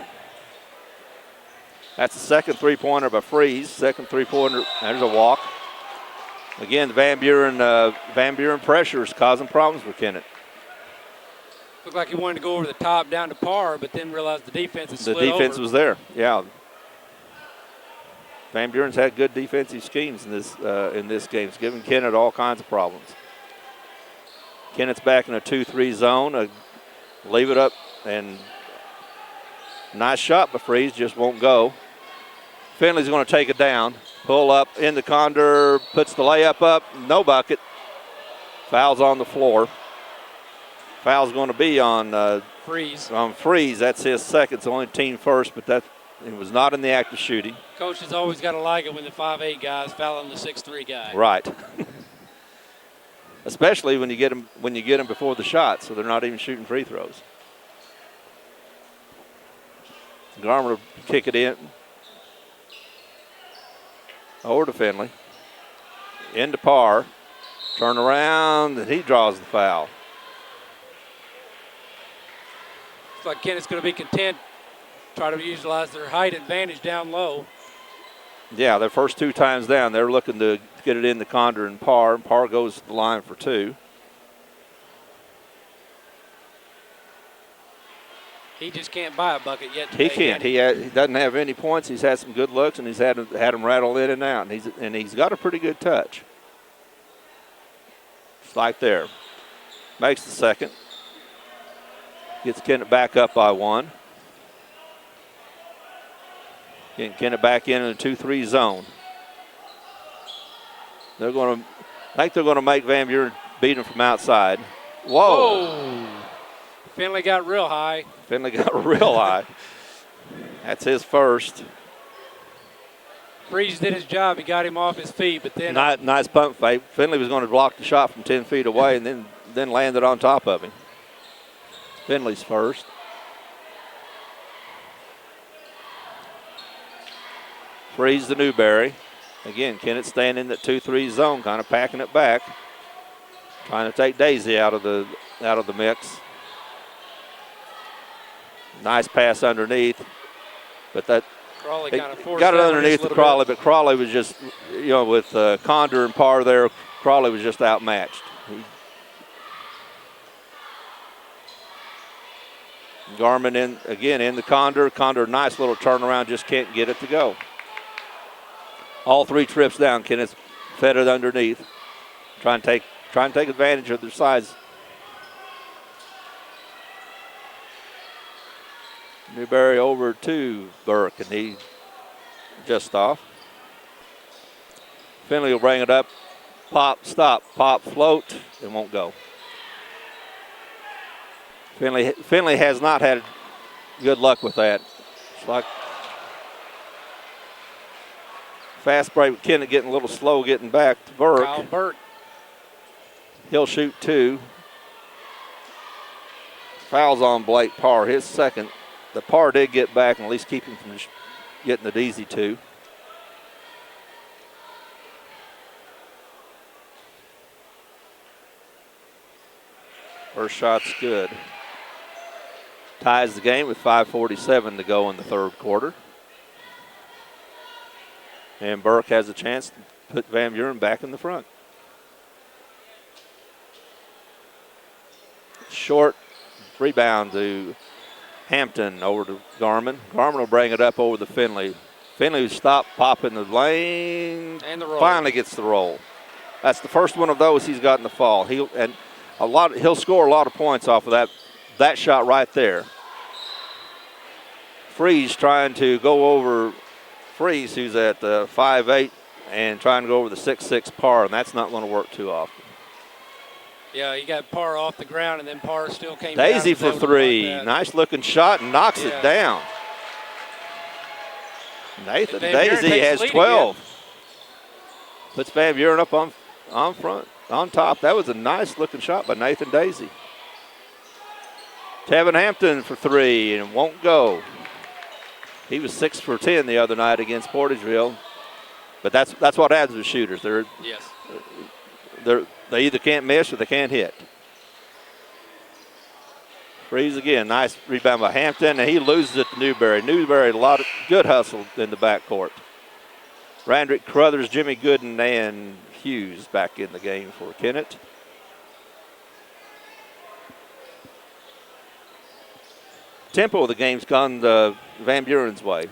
That's the second 3-pointer by Freeze. Second 3-pointer, there's a walk. Again, the Van Buren pressure is causing problems for Kennett. Looked like he wanted to go over the top down to Parr, but then realized the defense was was there, yeah. Van Buren's had good defensive schemes in this game. It's giving Kennett all kinds of problems. Kennett's back in a 2-3 zone. Leave it up, and nice shot by Freeze, just won't go. Finley's going to take it down. Pull up into Condor, puts the layup up, no bucket. Foul's on the floor. Foul's going to be on Freeze. On Freeze. That's his second. It's only team first, but it was not in the act of shooting. Coach has always got to like it when the 5'8" guys fouling the 6'3" guy. Right. Especially when you get them before the shot, so they're not even shooting free throws. Garmer will kick it in. Over to Finley. Into Parr. Turn around, and he draws the foul. Looks like Kennett's going to be content, try to utilize their height advantage down low. Yeah, their first 2 times down, they're looking to get it into Condor and Parr. Parr goes to the line for 2. He just can't buy a bucket yet. He can't. He doesn't have any points. He's had some good looks, and he's had them rattle in and out. And he's got a pretty good touch. It's right there. Makes the second. Gets Kennett back up by 1. Getting Kennett back in a 2-3 zone. I think they're going to make Van Buren beat him from outside. Whoa. Finley got real high. That's his first. Freeze did his job. He got him off his feet, but then Nice pump fake. Finley was going to block the shot from 10 feet away and then landed on top of him. Finley's first. Freeze to Newberry. Again, Kennett staying in that 2-3 zone, kind of packing it back. Trying to take Daisy out of the out of the mix. Nice pass underneath, but that Crawley kind of forced got it that one underneath just a the little Crawley, bit. but Crawley was just, with Condor and Parr there, Crawley was just outmatched. Garmin in the Condor. Condor, nice little turnaround, just can't get it to go. All 3 trips down, Kenneth fed it underneath. Trying to take advantage of their size. Newberry over to Burke, and he just off. Finley will bring it up. Pop, stop, pop, float, and won't go. Finley has not had good luck with that. It's like fast break with Kennett getting a little slow getting back to Burke. Kyle Burke. He'll shoot 2. Fouls on Blake Parr, his second. The Parr did get back and at least keep him from getting the easy 2. First shot's good. Ties the game with 5:47 to go in the third quarter. And Burke has a chance to put Van Buren back in the front. Short rebound to Hampton over to Garmin. Garmin will bring it up over to Finley. Finley stopped, pop in the lane, And the roll. finally gets the roll. That's the first one of those he's got in the fall. He'll score a lot of points off of that shot right there. Freeze trying to go over Freeze, who's at 5'8", and trying to go over the 6'6" Parr, and that's not going to work too often. Yeah, he got Parr off the ground, and then Parr still came Daisy down for 3. Like Nice looking shot and knocks Yeah. it down. Nathan Van Buren Daisy takes has the lead 12. again. Puts Van Buren up on front, on top. That was a nice looking shot by Nathan Daisy. Tevin Hampton for 3 and won't go. He was 6 for 10 the other night against Portageville. But that's what happens with shooters. Yes. They either can't miss or they can't hit. Freeze again. Nice rebound by Hampton, and he loses it to Newberry. Newberry, a lot of good hustle in the backcourt. Randrick, Crothers, Jimmy Gooden, and Hughes back in the game for Kennett. Tempo of the game's gone Van Buren's way.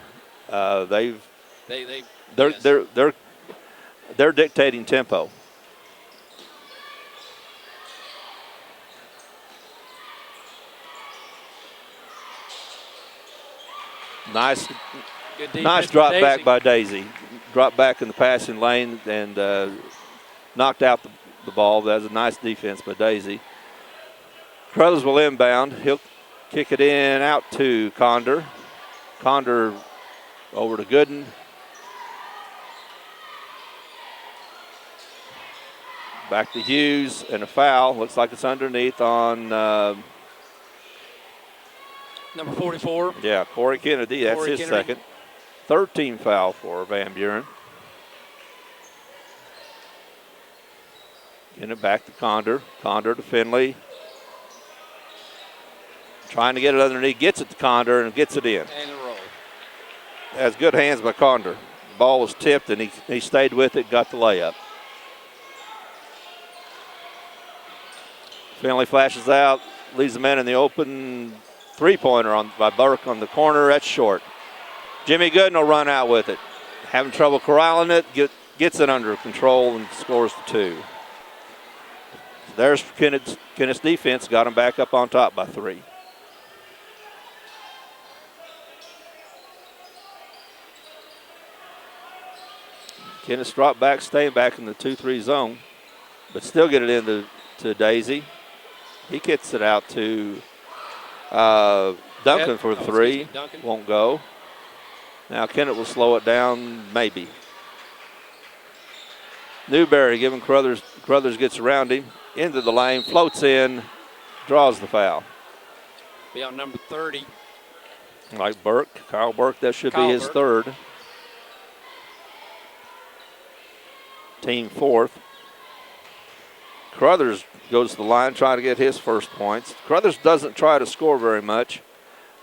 They're dictating tempo. Nice drop back by Daisy. Dropped back in the passing lane and knocked out the ball. That was a nice defense by Daisy. Crothers will inbound. He'll kick it in out to Condor. Condor over to Gooden. Back to Hughes and a foul. Looks like it's underneath on number 44. Yeah, Corey Kennedy. That's Corey his Kennedy. second. Third team foul for Van Buren. Getting it back to Condor. Condor to Finley. Trying to get it underneath. Gets it to Condor and gets it in. And a roll. Has good hands by Condor. Ball was tipped and he stayed with it, got the layup. Finley flashes out, leaves the man in the open. Three-pointer by Burke on the corner. That's short. Jimmy Gooden will run out with it. Having trouble corralling it, gets it under control and scores the 2. There's Kennett's defense. Got him back up on top by 3. Kennett's drop back, staying back in the 2-3 zone, but still get it into Daisy. He gets it out to Duncan for 3. Duncan. Won't go. Now Kennett will slow it down, maybe. Newberry giving Crothers. Crothers gets around him, into the lane, floats in, draws the foul. Be on number 30. Like Burke, Kyle Burke, that should be his Burke. third. Team fourth. Carruthers goes to the line trying to get his first points. Carruthers doesn't try to score very much.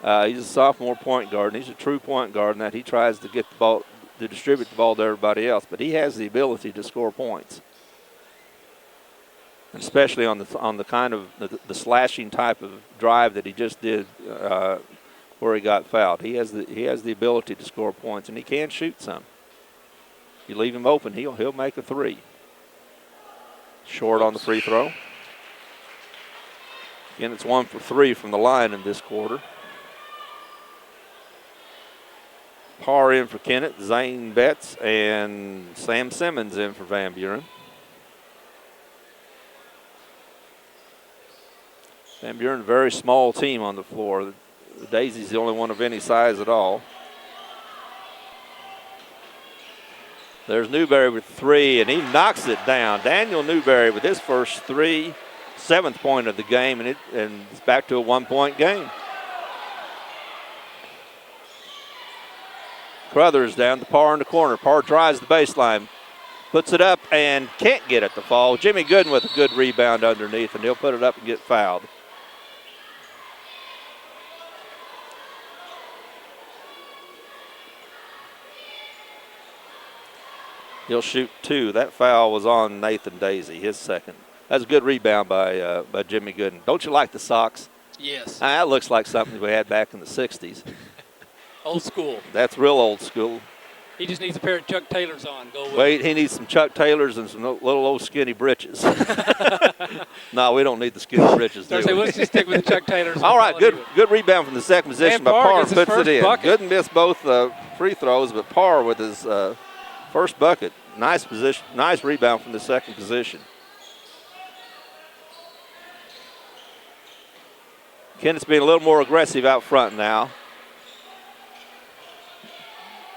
He's a sophomore point guard, and he's a true point guard in that he tries to get the ball, to distribute the ball to everybody else, but he has the ability to score points, and especially on the kind of the slashing type of drive that he just did, where he got fouled. He has the ability to score points, and he can shoot some. You leave him open, he'll make a three. Short on the free throw. Again, it's 1 for 3 from the line in this quarter. Parr in for Kennett, Zane Betts, and Sam Simmons in for Van Buren. Van Buren, a very small team on the floor. The Daisy's the only one of any size at all. There's Newberry with 3, and he knocks it down. Daniel Newberry with his first 3, 7th point of the game, and it's back to a 1-point game. Carruthers down to Parr in the corner. Parr drives the baseline, puts it up, and can't get it to fall. Jimmy Gooden with a good rebound underneath, and he'll put it up and get fouled. He'll shoot 2. That foul was on Nathan Daisy, his second. That's a good rebound by Jimmy Gooden. Don't you like the socks? Yes. That looks like something we had back in the 60s. Old school. That's real old school. He just needs a pair of Chuck Taylors on. Go with Wait, he needs some Chuck Taylors and some little old skinny britches. No, we don't need the skinny britches, do we? Let's just stick with the Chuck Taylors. All right, good rebound from the second position by Parr. Puts it in. Gooden missed both free throws, but Parr with his first bucket. Nice position, nice rebound from the second position. Kennett's being a little more aggressive out front now.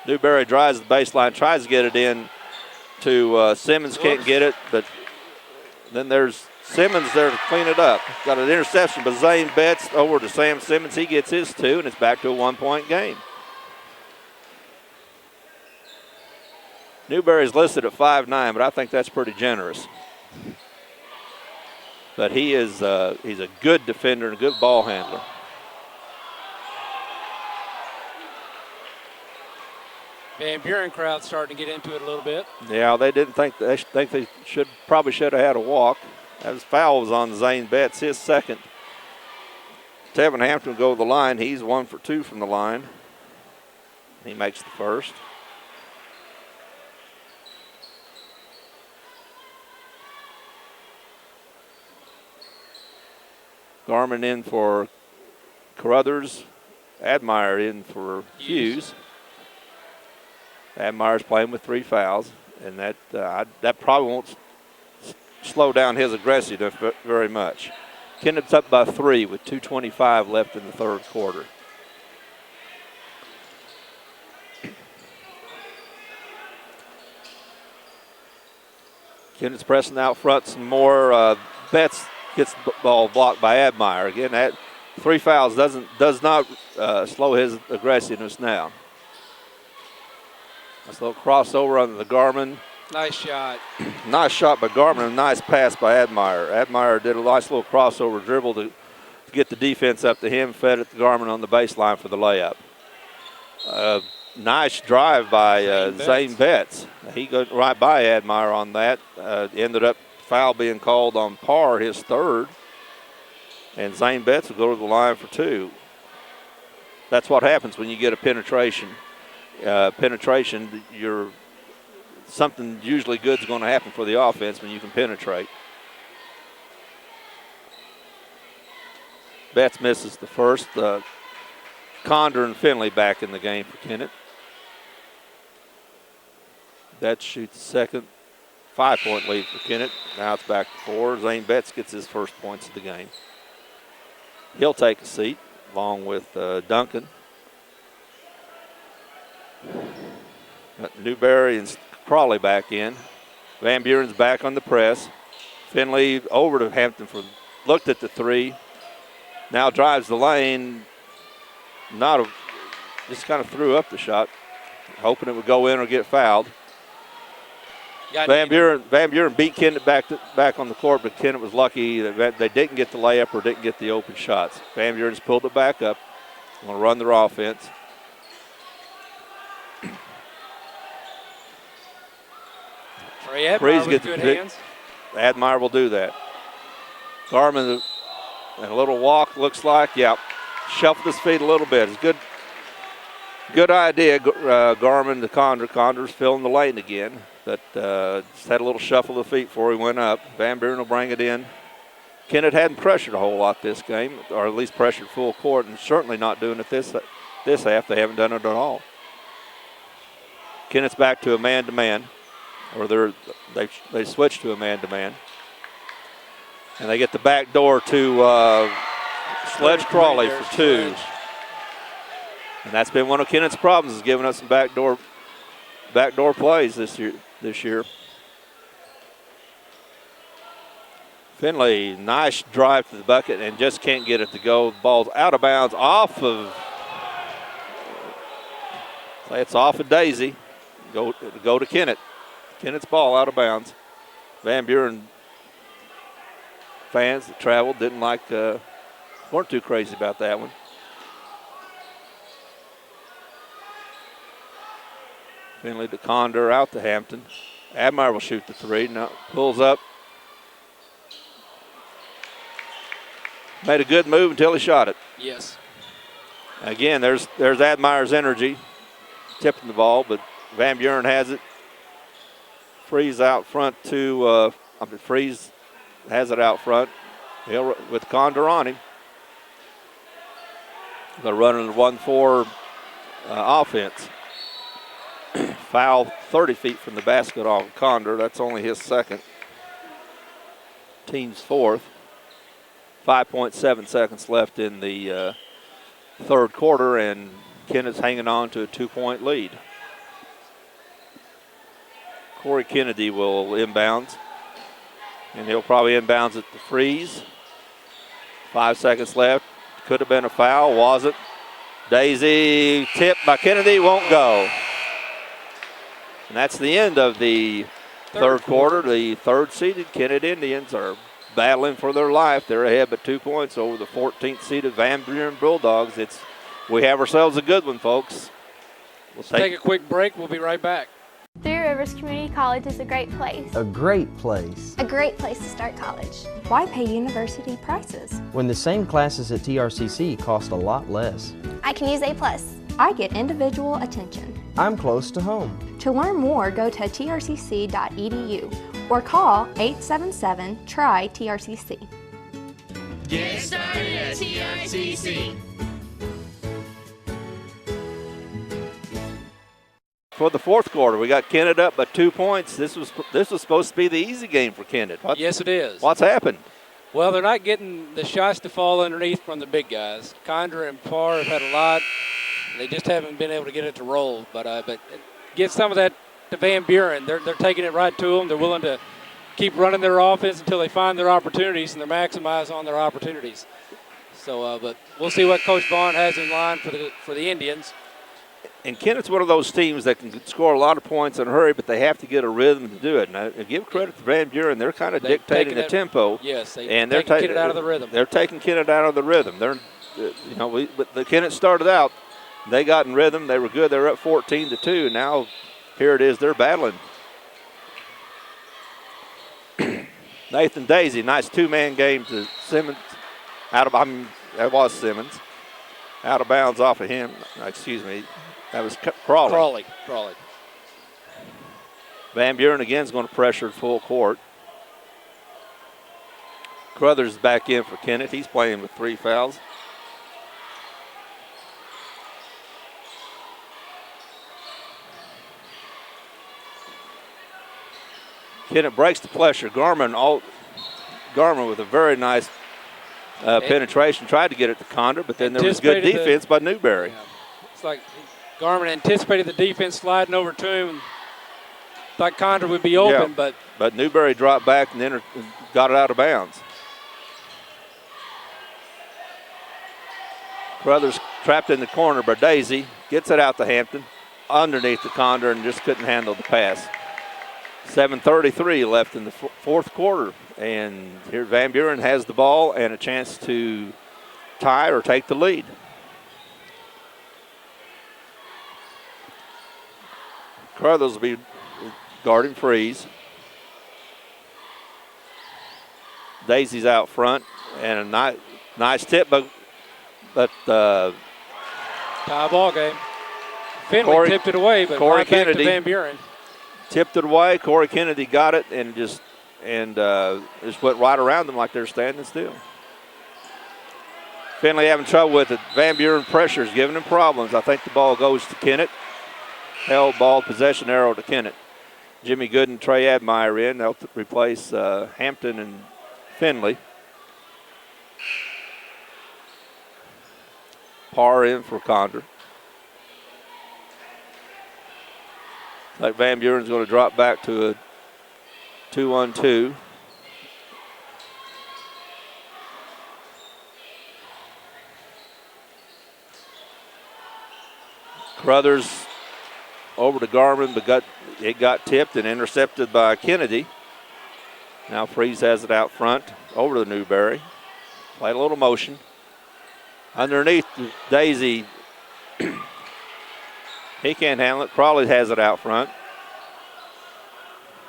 Newberry drives the baseline, tries to get it in to Simmons, can't get it, but then there's Simmons there to clean it up. Got an interception, but Zane Betts over to Sam Simmons. He gets his 2, and it's back to a 1-point game. Newberry's listed at 5'9", but I think that's pretty generous. But he's a good defender and a good ball handler. Van Buren crowd starting to get into it a little bit. Yeah, they didn't think they probably should have had a walk. That was foul was on Zane Betts, his second. Tevin Hampton will go to the line. He's 1 for 2 from the line. He makes the first. Garmin in for Carruthers. Admire in for Hughes. Admire's playing with 3 fouls, and that probably won't slow down his aggressiveness very much. Kennett's up by 3 with 2:25 left in the third quarter. Kennett's pressing out front some more. Betts gets the ball blocked by Admire. Again, that 3 fouls does not slow his aggressiveness now. Nice little crossover under the Garmin. Nice shot. Nice shot by Garmin, a nice pass by Admire. Admire did a nice little crossover dribble to get the defense up to him, fed it to Garmin on the baseline for the layup. Nice drive by Zane Betts. He got right by Admire on that. Ended up foul being called on Parr, his third. And Zane Betts will go to the line for 2. That's what happens when you get a penetration. Something usually good is going to happen for the offense when you can penetrate. Betts misses the first. Condor and Finley back in the game for Kennett. Betts shoots the second. 5-point lead for Kennett. Now it's back to 4. Zane Betts gets his first points of the game. He'll take a seat along with Duncan. Newberry and Crawley back in. Van Buren's back on the press. Finley over to Hampton looked at the 3. Now drives the lane. Just kind of threw up the shot, hoping it would go in or get fouled. Van Buren beat Kennett back on the court, but Kennett was lucky that they didn't get the layup or didn't get the open shots. Van Buren's pulled it back up. Going to run their offense. Trey Admire with good hands. Admire will do that. Garmin, and a little walk looks like. Yeah, shuffled his feet a little bit. It's good idea, Garmin to Condor. Condor's filling the lane again. But just had a little shuffle of the feet before he went up. Van Buren will bring it in. Kennett hadn't pressured a whole lot this game, or at least pressured full court, and certainly not doing it this half. They haven't done it at all. Kennett's back to a man-to-man, or they switched to a man-to-man. And they get the back door to Sledge Crawley for two. And that's been one of Kennett's problems, is giving us some backdoor plays this year. Finley, nice drive to the bucket and just can't get it to go. The ball's out of bounds off of, it's off of Daisy. Go to Kennett. Kennett's ball out of bounds. Van Buren fans that traveled weren't too crazy about that one. Finley to Condor, out to Hampton. Admire will shoot the three. Now pulls up. Made a good move until he shot it. Yes. Again, there's Admire's energy, tipping the ball, but Van Buren has it. Freeze out front to, Freeze has it out front. He'll with Condor on him. They're running the 1-4 offense. Foul 30 feet from the basket off Condor. That's only his second. Team's fourth. 5.7 seconds left in the third quarter, and Kennett's hanging on to a 2-point lead. Corey Kennedy will inbounds, and he'll probably inbounds at the Freeze. 5 seconds left. Could have been a foul, wasn't. Daisy tipped by Kennedy, won't go. And that's the end of the third quarter. The third-seeded Kennett Indians are battling for their life. They're ahead by 2 points over the 14th-seeded Van Buren Bulldogs. We have ourselves a good one, folks. We'll take a quick break. We'll be right back. Three Rivers Community College is a great place. A great place. A great place to start college. Why pay university prices? When the same classes at TRCC cost a lot less. I can use A+. I get individual attention. I'm close to home. To learn more, go to trcc.edu or call 877-TRY-TRCC. Get started at TRCC. For the fourth quarter, we got Kennett up by 2 points. This was supposed to be the easy game for Kennett. Yes, it is. What's happened? Well, they're not getting the shots to fall underneath from the big guys. Condor and Parr have had a lot. They just haven't been able to get it to roll. But get some of that to Van Buren. They're taking it right to them. They're willing to keep running their offense until they find their opportunities, and they're maximizing on their opportunities. So, but we'll see what Coach Vaughn has in line for the Indians. And Kennett's one of those teams that can score a lot of points in a hurry, but they have to get a rhythm to do it. And give credit to Van Buren; they're kind of dictating the tempo. Yes, they're taking Kennett out of the rhythm. They're taking Kennett out of the rhythm. But the Kennett started out. They got in rhythm. They were good. They were up 14-2. Now, here it is. They're battling. Nathan Daisy, nice two-man game to Simmons. That was Simmons. Out of bounds off of him. Excuse me. That was Crawley. Van Buren again is going to pressure full court. Crothers is back in for Kennett. He's playing with 3 fouls. Kennett breaks the pressure. Garmin with a very nice penetration. Tried to get it to Condor, but then there was good defense by Newberry. Yeah. It's like Garmin anticipated the defense sliding over to him. Thought Condor would be open, but Newberry dropped back and then got it out of bounds. Crothers trapped in the corner by Daisy. Gets it out to Hampton. Underneath the Condor and just couldn't handle the pass. 7:33 left in the fourth quarter. And here Van Buren has the ball and a chance to tie or take the lead. Carruthers will be guarding Freeze. Daisy's out front, and a nice tip, but tie ball game. Finley tipped it away, but Corey right back Kennedy to Van Buren. tipped it away. Corey Kennedy got it and just went right around them like they're standing still. Finley having trouble with it. Van Buren pressure is giving them problems. I think the ball goes to Kennett. Held ball, possession arrow to Kennett. Jimmy Gooden, Trey Admire in. They'll replace Hampton and Finley. Parr in for Condor. Like Van Buren's going to drop back to a 2-on-2. Carruthers over to Garmin, but it got tipped and intercepted by Kennedy. Now Freeze has it out front over to Newberry. Played a little motion. Underneath Daisy, he can't handle it. Crawley has it out front.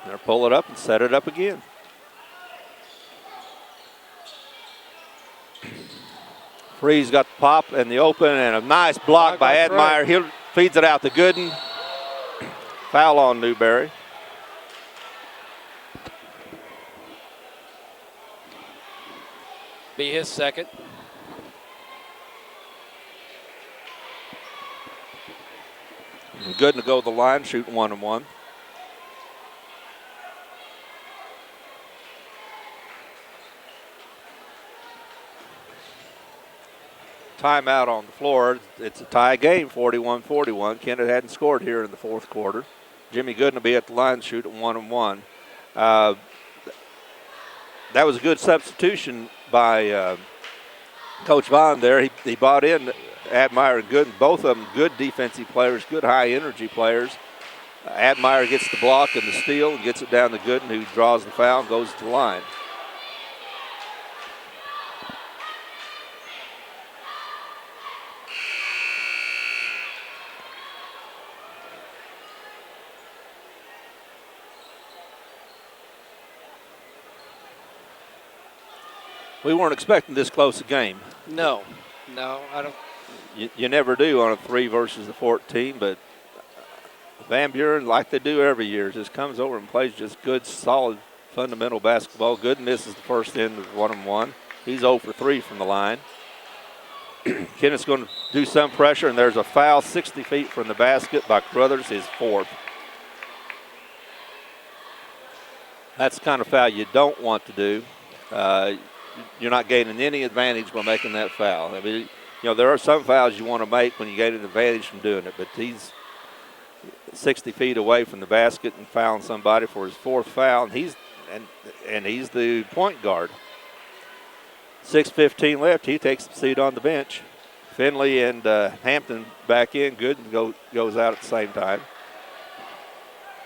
They'll pull it up and set it up again. Freeze got the pop and the open and a nice block by Admire. He feeds it out to Gooden. Foul on Newberry. Be his second. Gooden to go to the line, shoot 1-and-1. Timeout on the floor. It's a tie game, 41-41. Kennett hadn't scored here in the fourth quarter. Jimmy Gooden will be at the line, shoot at 1-and-1. That was a good substitution by Coach Vaughn there. He brought in Admire and Gooden, both of them good defensive players, good high-energy players. Admire gets the block and the steal and gets it down to Gooden, who draws the foul and goes to the line. We weren't expecting this close a game. No, I don't. You never do on a 3 versus the 14, but Van Buren, like they do every year, just comes over and plays just good, solid, fundamental basketball. Good misses the first end of 1-and-1. He's 0 for 3 from the line. Kennett's going to do some pressure, and there's a foul 60 feet from the basket by Carruthers, his fourth. That's the kind of foul you don't want to do. You're not gaining any advantage by making that foul. I mean, there are some fouls you want to make when you gain an advantage from doing it, but he's 60 feet away from the basket and fouling somebody for his fourth foul, and he's the point guard. 6:15 left. He takes the seat on the bench. Finley and Hampton back in. Gooden goes out at the same time.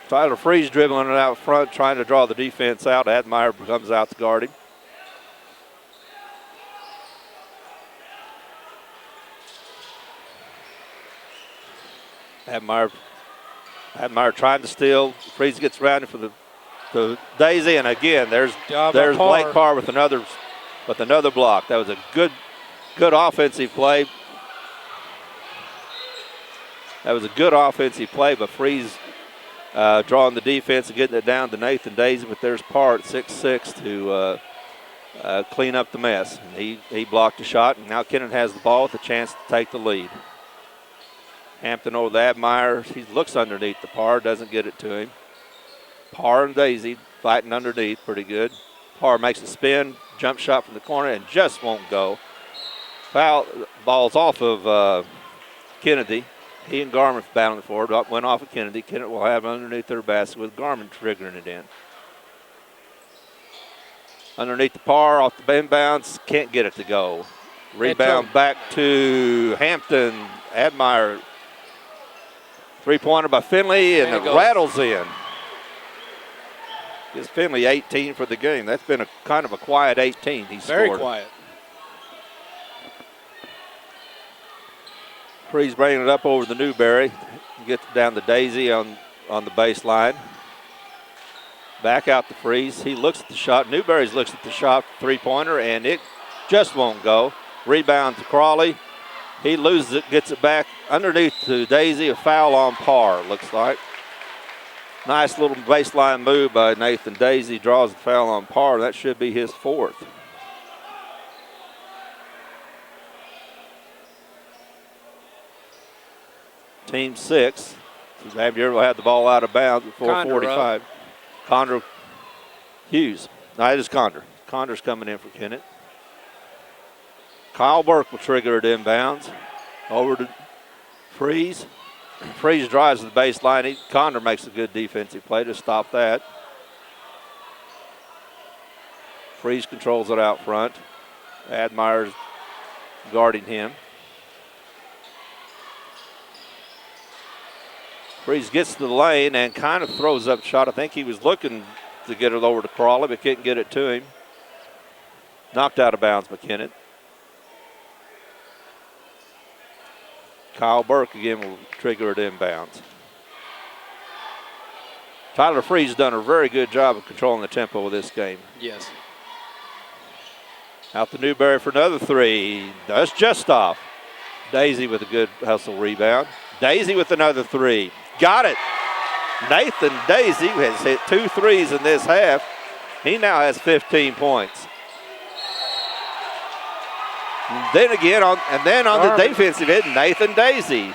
Tyler Freeze dribbling it out front, trying to draw the defense out. Admire comes out to guard him. Admire trying to steal. Freeze gets around it for the Daisy, and again there's Blake Parr with another block. That was a good offensive play. That was a good offensive play, but Freeze drawing the defense and getting it down to Nathan Daisy. But there's Parr at 6'6" to clean up the mess. And he blocked a shot, and now Kennett has the ball with a chance to take the lead. Hampton over to Admire. He looks underneath the Parr, doesn't get it to him. Parr and Daisy fighting underneath pretty good. Parr makes a spin, jump shot from the corner, and just won't go. Foul ball's off of Kennedy. He and Garmin battling for it. Went off of Kennedy. Kennett will have it underneath their basket with Garmin triggering it in. Underneath the Parr, off the inbounds, can't get it to go. Rebound back to Hampton. Admire. Three-pointer by Finley, and it rattles in. Gives Finley 18 for the game. That's been a kind of a quiet 18 he scored. Very quiet. Freeze bringing it up over the Newberry. Gets down to Daisy on the baseline. Back out to Freeze. He looks at the shot. Newberry's looks at the shot, three-pointer, and it just won't go. Rebound to Crawley. He loses it, gets it back underneath to Daisy. A foul on par, looks like. Nice little baseline move by Nathan Daisy. Draws the foul on par. That should be his fourth. Team 6. Van Buren will have the ball out of bounds at 4:45. Condor Hughes. No, it is Condor. Condor's coming in for Kennett. Kyle Burke will trigger it inbounds. Over to Freeze. Freeze drives to the baseline. Condor makes a good defensive play to stop that. Freeze controls it out front. Admire's guarding him. Freeze gets to the lane and kind of throws up the shot. I think he was looking to get it over to Crawley, but couldn't get it to him. Knocked out of bounds by Kennett. Kyle Burke again will trigger it inbounds. Tyler Freeze done a very good job of controlling the tempo of this game. Yes. Out to Newberry for another three. That's just off. Daisy with a good hustle rebound. Daisy with another three. Got it. Nathan Daisy has hit 2 threes in this half. He now has 15 points. Then again, on the defensive end, Nathan Daisy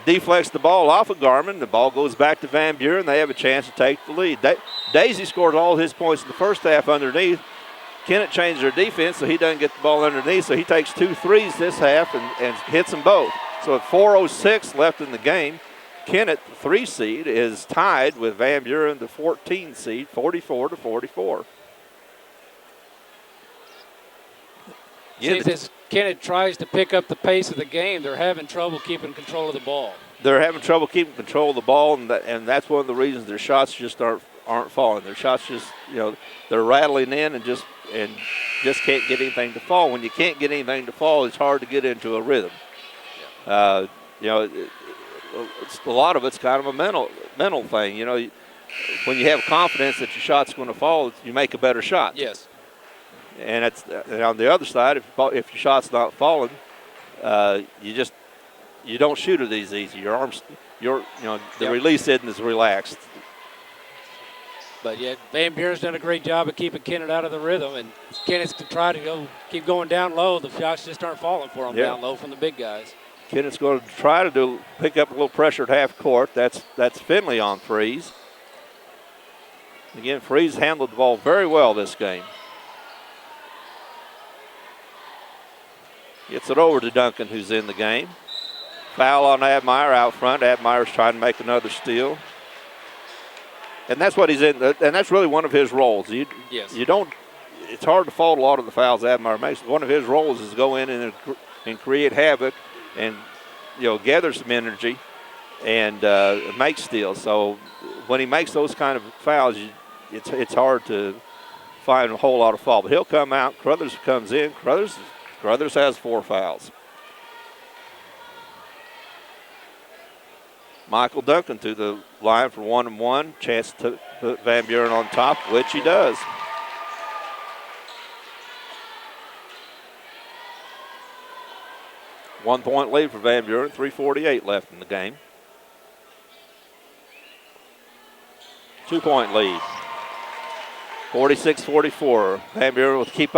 deflects the ball off of Garmin. The ball goes back to Van Buren. They have a chance to take the lead. Daisy scored all his points in the first half underneath. Kennett changed their defense, so he doesn't get the ball underneath. So he takes 2 threes this half and hits them both. So at 4:06 left in the game, Kennett, the 3 seed, is tied with Van Buren, the 14 seed, 44-44. Seems as Kennett tries to pick up the pace of the game, they're having trouble keeping control of the ball. They're having trouble keeping control of the ball, and that's one of the reasons their shots just aren't falling. Their shots just, they're rattling in and just can't get anything to fall. When you can't get anything to fall, it's hard to get into a rhythm. A lot of it's kind of a mental thing. When you have confidence that your shot's going to fall, you make a better shot. Yes. And on the other side, if your shot's not falling, you don't shoot it as easy. Your arms, the release isn't as relaxed. But yeah, Van Buren's done a great job of keeping Kennett out of the rhythm, and Kennett's to try to keep going down low. The shots just aren't falling for him down low from the big guys. Kennett's going to try to pick up a little pressure at half court. That's Finley on Freeze. Again, Freeze handled the ball very well this game. Gets it over to Duncan, who's in the game. Foul on Admire out front. Admire's trying to make another steal. And that's what he's in, and that's really one of his roles. It's hard to fault a lot of the fouls Admire makes. One of his roles is to go in and create havoc and, gather some energy and make steals. So when he makes those kind of fouls, it's hard to find a whole lot of fault. But he'll come out. Crothers comes in. Crothers has 4 fouls. Michael Duncan to the line for 1-and-1. Chance to put Van Buren on top, which he does. One-point lead for Van Buren, 3:48 left in the game. 2-point lead. 46-44. Van Buren will keeps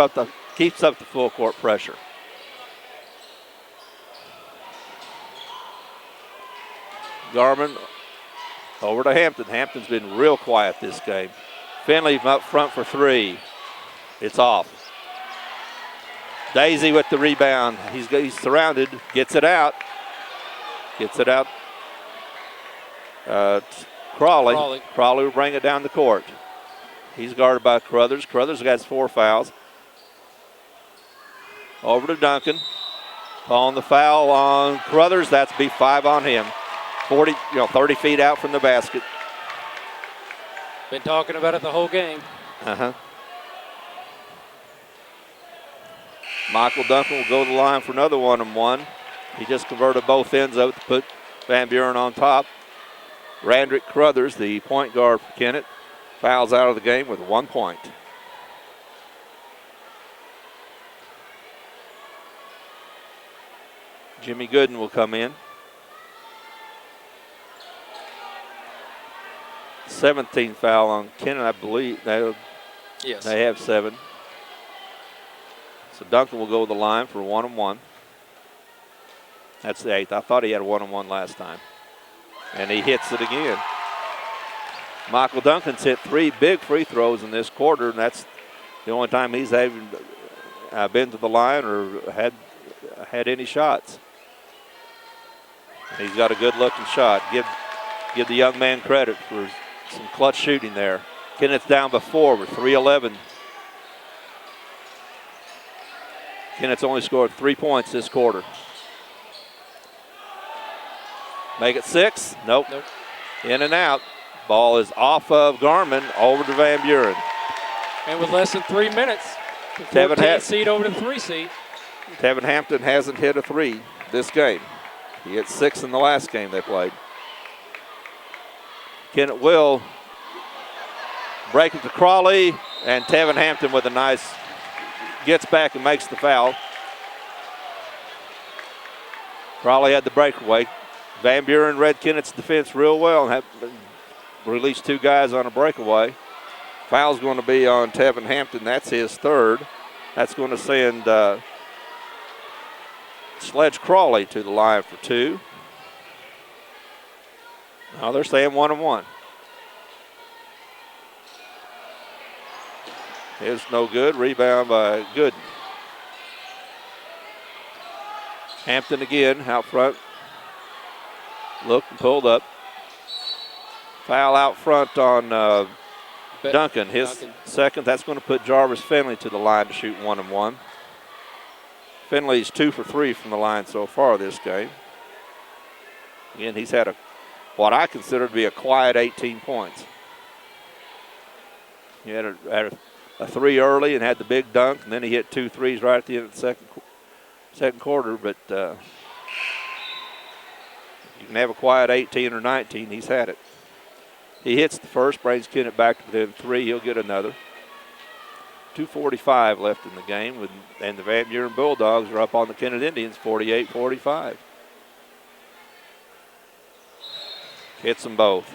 up the full court pressure. Garmin over to Hampton. Hampton's been real quiet this game. Finley up front for 3. It's off. Daisy with the rebound. He's surrounded. Gets it out. Crawley. Crawley will bring it down the court. He's guarded by Crothers. Crothers has 4 fouls. Over to Duncan. On the foul on Crothers. That's be 5 on him. 30 feet out from the basket. Been talking about it the whole game. Michael Duncan will go to the line for another 1-and-1. He just converted both ends up to put Van Buren on top. Randrick Crothers, the point guard for Kennett, fouls out of the game with 1 point. Jimmy Gooden will come in. 17th foul on Kennett, I believe. Yes. They have 7. So Duncan will go to the line for 1-and-1. That's the 8th. I thought he had a 1-and-1 last time. And he hits it again. Michael Duncan's hit 3 big free throws in this quarter, and that's the only time he's even been to the line or had any shots. And he's got a good-looking shot. Give the young man credit for some clutch shooting there. Kennett's down by 4 with 3:11. Kennett's only scored 3 points this quarter. Make it 6? Nope. In and out. Ball is off of Garmin over to Van Buren. And with less than 3 minutes, the Tevin 14 seed over to the 3 seed. Tevin Hampton hasn't hit a 3 this game. He hit 6 in the last game they played. Kennett will break it to Crawley, and Tevin Hampton with a nice, gets back and makes the foul. Crawley had the breakaway. Van Buren read Kennett's defense real well and have released 2 guys on a breakaway. Foul's going to be on Tevin Hampton. That's his 3rd. That's going to send Sledge Crawley to the line for 2. Now they're saying 1-and-1. It's no good. Rebound by Gooden. Hampton again out front. Looked and pulled up. Foul out front on Duncan. His second. That's going to put Jarvis Finley to the line to shoot 1-and-1. Finley's 2 for 3 from the line so far this game. Again, he's had what I consider to be a quiet 18 points. He had a 3 early and had the big dunk, and then he hit 2 threes right at the end of the second quarter. But you can have a quiet 18 or 19. He's had it. He hits the first, brings Kennett back to within 3. He'll get another. 2:45 left in the game, and the Van Buren Bulldogs are up on the Kennett Indians 48-45. Hits them both.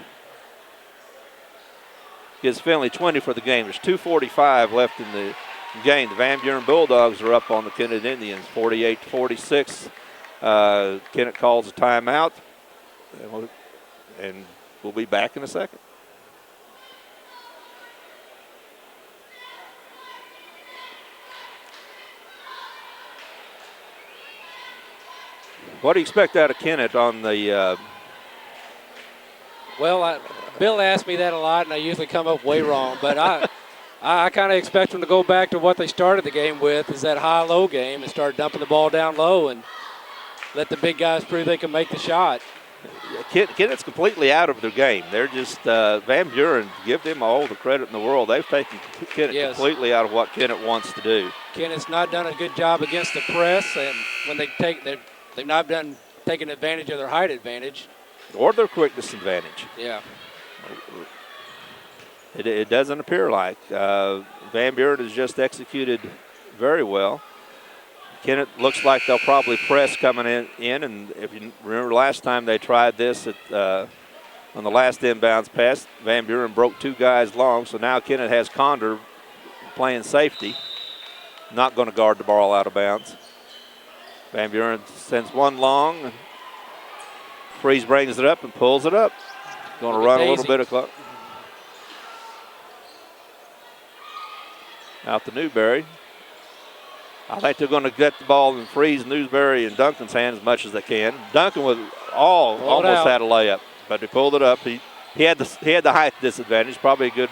Gives Finley 20 for the game. There's 2:45 left in the game. The Van Buren Bulldogs are up on the Kennett Indians 48-46. Kennett calls a timeout, and we'll be back in a second. What do you expect out of Kennett on the Well, Bill asked me that a lot, and I usually come up way wrong. But I kind of expect them to go back to what they started the game with, is that high-low game, and start dumping the ball down low and let the big guys prove they can make the shot. Kennett's completely out of their game. They're just Van Buren, give them all the credit in the world. They've taken Kennett completely out of what Kennett wants to do. Kennett's not done a good job against the press, and when they've not been taking advantage of their height advantage. Or their quickness advantage. Yeah. It doesn't appear like. Van Buren has just executed very well. Kennett looks like they'll probably press coming in, and if you remember last time they tried this on the last inbounds pass, Van Buren broke 2 guys long, so now Kennett has Condor playing safety, not going to guard the ball out of bounds. Van Buren sends 1 long. Freeze brings it up and pulls it up. Going to run a little bit of clock. Out to Newberry. I think they're going to get the ball and freeze Newberry and Duncan's hand as much as they can. Duncan was almost had a layup, but he pulled it up. He had the height disadvantage. Probably a good.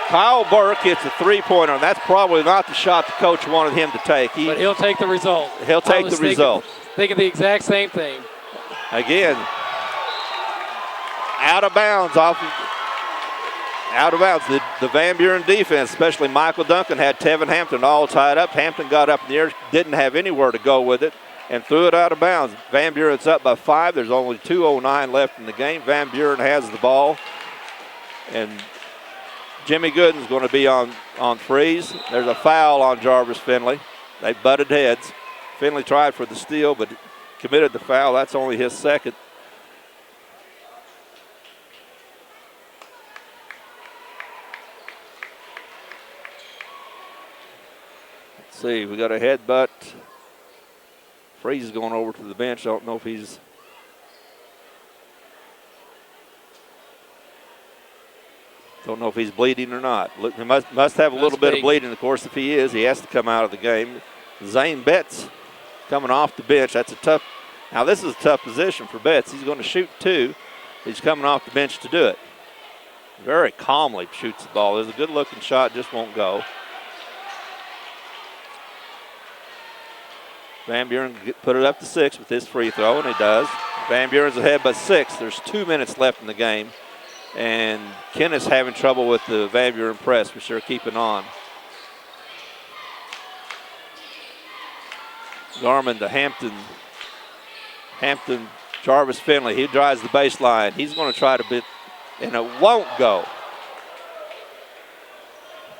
Kyle Burke hits a 3-pointer, and that's probably not the shot the coach wanted him to take. But he'll take the result. He'll take the result. Thinking the exact same thing. Again, out of bounds out of bounds. The Van Buren defense, especially Michael Duncan, had Tevin Hampton all tied up. Hampton got up in the air, didn't have anywhere to go with it, and threw it out of bounds. Van Buren's up by 5. There's only 2:09 left in the game. Van Buren has the ball, and Jimmy Gooden's going to be on freeze. There's a foul on Jarvis Finley. They butted heads. Finley tried for the steal, but committed the foul. That's only his second. See, we got a headbutt. Freeze is going over to the bench. I don't know if he's. Don't know if he's bleeding or not. Look, he must have a little bit of bleeding. Of course, if he is, he has to come out of the game. Zane Betts coming off the bench. That's a tough. Now this is a tough position for Betts. He's going to shoot 2. He's coming off the bench to do it. Very calmly shoots the ball. There's a good-looking shot, just won't go. Van Buren put it up to 6 with his free throw, and he does. Van Buren's ahead by 6. There's 2 minutes left in the game, and Kennett's having trouble with the Van Buren press, which they're keeping on. Garmin to Hampton. Hampton, Jarvis Finley. He drives the baseline. He's going to try to bit, and it won't go.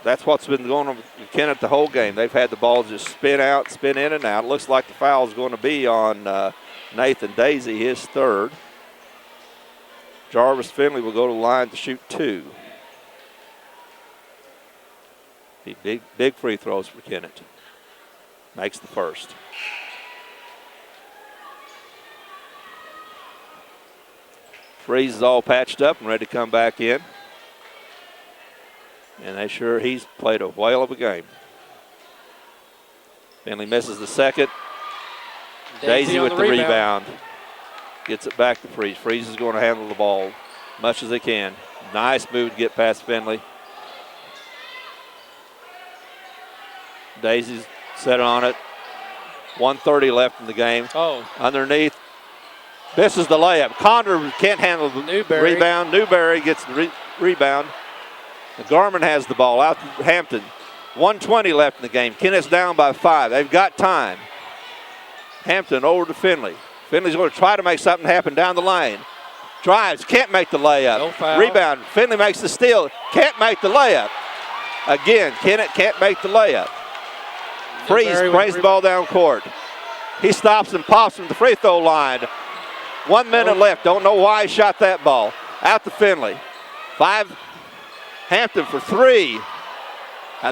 That's what's been going on with Kennett the whole game. They've had the ball just spin out, spin in and out. It looks like the foul is going to be on Nathan Daisy, his 3rd. Jarvis Finley will go to the line to shoot 2. Big free throws for Kennett. Makes the first. Freeze is all patched up and ready to come back in. And he's played a whale of a game. Finley misses the second. Daisy with the rebound. Gets it back to Freeze. Freeze is going to handle the ball much as they can. Nice move to get past Finley. Daisy's set on it. 1:30 left in the game. Oh. Underneath. This is the layup. Condor can't handle the rebound. Newberry gets the rebound. Garmin has the ball out to Hampton. 1:20 left in the game. Kennett's down by 5. They've got time. Hampton over to Finley. Finley's going to try to make something happen down the lane. Drives, can't make the layup. No foul. Rebound. Finley makes the steal. Can't make the layup. Again, Kennett can't make the layup. Freeze sprays the ball down court. He stops and pops from the free throw line. 1 minute left. Don't know why he shot that ball. Out to Finley. 5. Hampton for 3.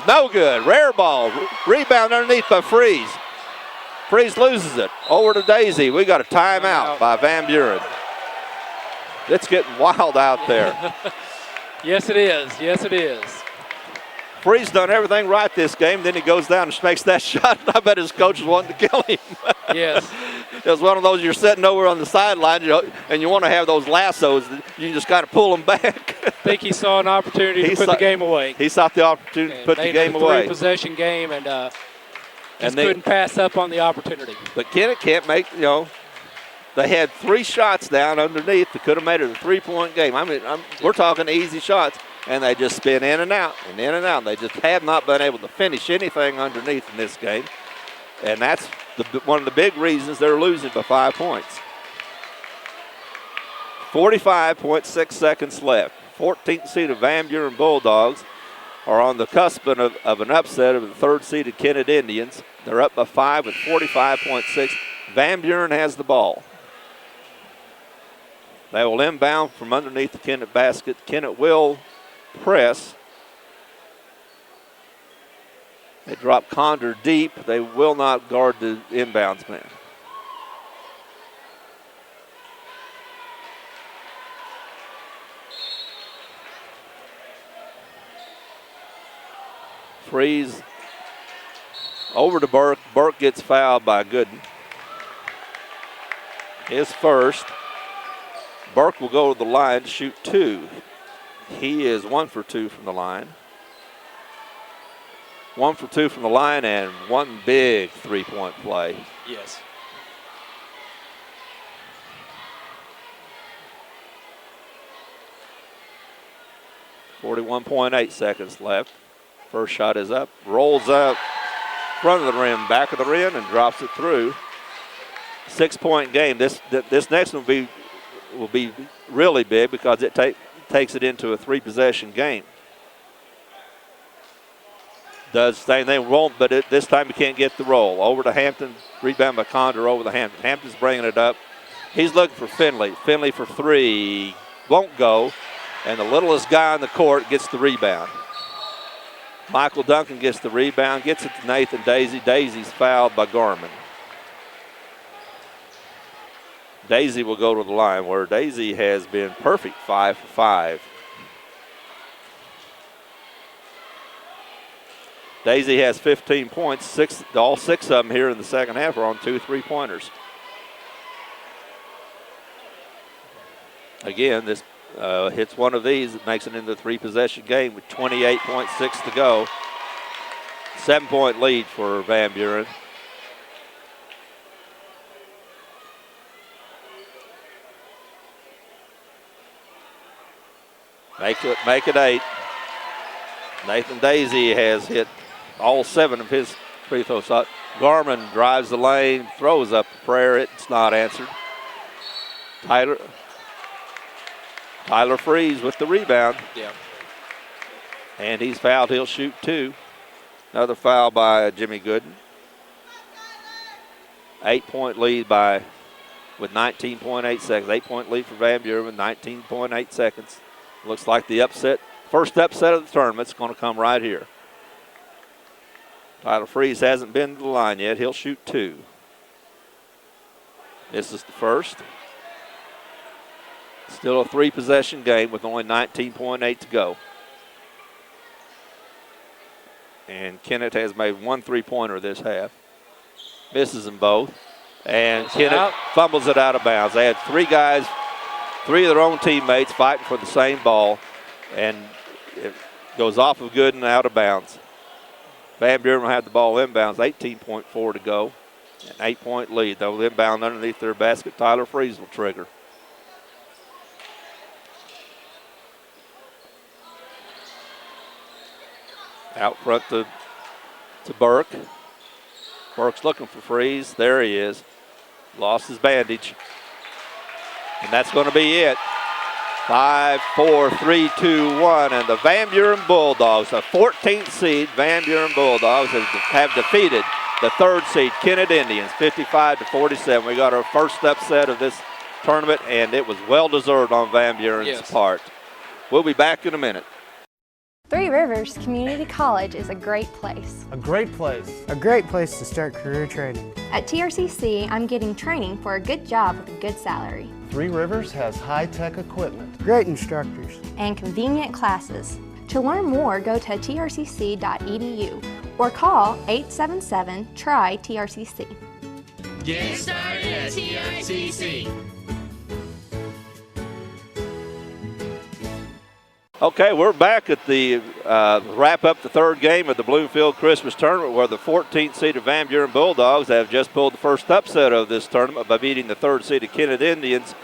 No good. Rare ball. Rebound underneath by Freeze. Freeze loses it. Over to Daisy. We got a timeout by Van Buren. It's getting wild out there. Yes, it is. Yes, it is. Freeze done everything right this game. Then he goes down and makes that shot. I bet his coach was wanting to kill him. Yes. It was one of those you're sitting over on the sideline, and you want to have those lassos. You just got to pull them back. I think he saw an opportunity to put the game away. He saw the opportunity to put the game away. Made a 3-possession game and just couldn't pass up on the opportunity. But Kennett can't make, they had 3 shots down underneath that could have made it a 3-point game. I mean, we're talking easy shots, and they just spin in and out and in and out. They just have not been able to finish anything underneath in this game, and that's one of the big reasons they're losing by 5 points. 45.6 seconds left. 14th seeded Van Buren Bulldogs are on the cusp of an upset of the 3rd seeded Kennett Indians. They're up by 5 with 45.6. Van Buren has the ball. They will inbound from underneath the Kennett basket. Kennett will press. They drop Condor deep. They will not guard the inbounds man. Freeze over to Burke. Burke gets fouled by Gooden. His first. Burke will go to the line to shoot 2. He is 1 for 2 from the line. 1 for 2 from the line and one big 3-point play. Yes. 41.8 seconds left. First shot is up, rolls up, front of the rim, back of the rim, and drops it through. 6-point game. This next one will be really big because it takes it into a 3-possession game. Does the same thing, won't, but this time he can't get the roll. Over to Hampton, rebound by Condor over to Hampton. Hampton's bringing it up. He's looking for Finley. Finley for 3, won't go, and the littlest guy on the court gets the rebound. Michael Duncan gets the rebound, gets it to Nathan Daisy. Daisy's fouled by Garmin. Daisy will go to the line where Daisy has been perfect, 5 for 5. Daisy has 15 points. All six of them here in the second half are on 2 3-pointers. Again, this hits one of these. It makes it into a 3-possession game with 28.6 to go. 7-point lead for Van Buren. Make it 8. Nathan Daisy has hit all 7 of his free throw shots. Garmin drives the lane, throws up a prayer. It's not answered. Tyler Freeze with the rebound. Yeah. And he's fouled. He'll shoot 2. Another foul by Jimmy Gooden. 8-point lead with 19.8 seconds. 8-point lead for Van Buren with 19.8 seconds. Looks like the first upset of the tournament is going to come right here. Tyler Freeze hasn't been to the line yet. He'll shoot 2. This is the first. Still a 3-possession game with only 19.8 to go. And Kennett has made 1 3-pointer this half. Misses them both. And Kennett fumbles it out of bounds. They had 3 guys, 3 of their own teammates fighting for the same ball. And it goes off of Gooden out of bounds. Van Buren will have the ball inbounds, 18.4 to go. An 8-point lead. They'll inbound underneath their basket. Tyler Freeze will trigger. Out front to Burke. Burke's looking for Freeze. There he is. Lost his bandage. And that's going to be it. 5, 4, 3, 2, 1. And the Van Buren Bulldogs, the 14th seed Van Buren Bulldogs, have defeated the 3rd seed Kennett Indians, 55-47. We got our first upset of this tournament, and it was well-deserved on Van Buren's part. We'll be back in a minute. Three Rivers Community College is a great place. A great place. A great place to start career training. At TRCC, I'm getting training for a good job with a good salary. Three Rivers has high-tech equipment. Great instructors. And convenient classes. To learn more, go to trcc.edu or call 877-TRY-TRCC. Get started at TRCC. Okay, we're back at the wrap up the 3rd game of the Bloomfield Christmas Tournament, where the 14th seeded Van Buren Bulldogs have just pulled the first upset of this tournament by beating the 3rd seeded Kennett Indians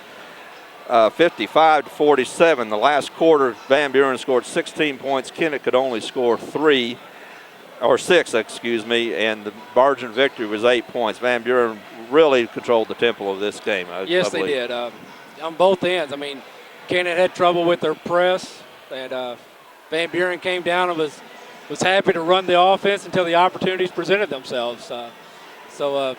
55-47. The last quarter, Van Buren scored 16 points. Kennett could only score 6, and the margin victory was 8 points. Van Buren really controlled the tempo of this game. Yes, they did. On both ends. I mean, Kennett had trouble with their press. And Van Buren came down and was happy to run the offense until the opportunities presented themselves. So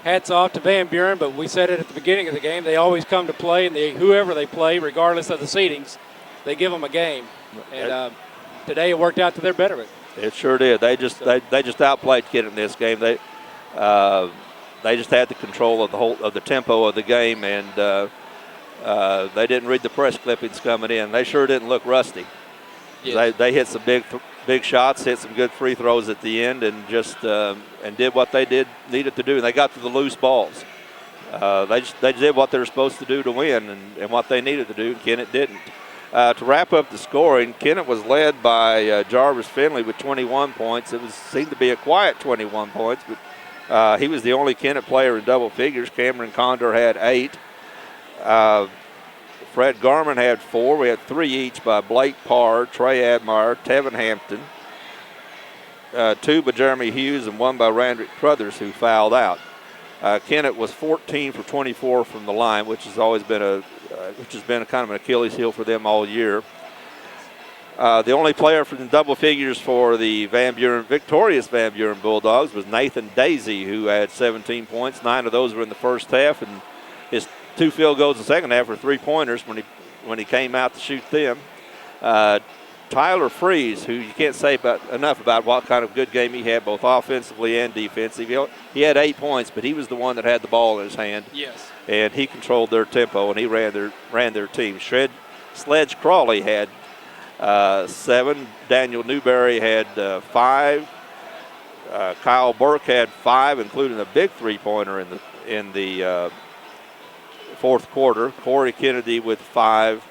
hats off to Van Buren, but we said it at the beginning of the game, they always come to play, and whoever they play, regardless of the seedings, they give them a game. And today it worked out to their betterment. It sure did. They just outplayed Kennett in this game. They just had the control of the tempo of the game, and they didn't read the press clippings coming in. They sure didn't look rusty. Yes. They hit some big shots, hit some good free throws at the end, and just and did what they needed to do. And they got to the loose balls. They did what they were supposed to do to win, and what they needed to do. Kennett didn't. To wrap up the scoring, Kennett was led by Jarvis Finley with 21 points. It seemed to be a quiet 21 points, but he was the only Kennett player in double figures. Cameron Condor had 8. Fred Garman had 4. We had 3 each by Blake Parr, Trey Admire, Tevin Hampton, 2 by Jeremy Hughes, and 1 by Randrick Crothers, who fouled out. Kennett was 14 for 24 from the line, which has always been a kind of an Achilles heel for them all year. The only player from double figures for the victorious Van Buren Bulldogs was Nathan Daisy, who had 17 points. 9 of those were in the first half, and his 2 field goals in the second half were 3-pointers when he came out to shoot them. Tyler Freeze, who you can't say enough about what kind of good game he had, both offensively and defensively. He had 8 points, but he was the one that had the ball in his hand. Yes. And he controlled their tempo, and he ran their team. Sledge Crawley had 7. Daniel Newberry had 5. Kyle Burke had 5, including a big 3-pointer in the fourth quarter. Corey Kennedy with 5.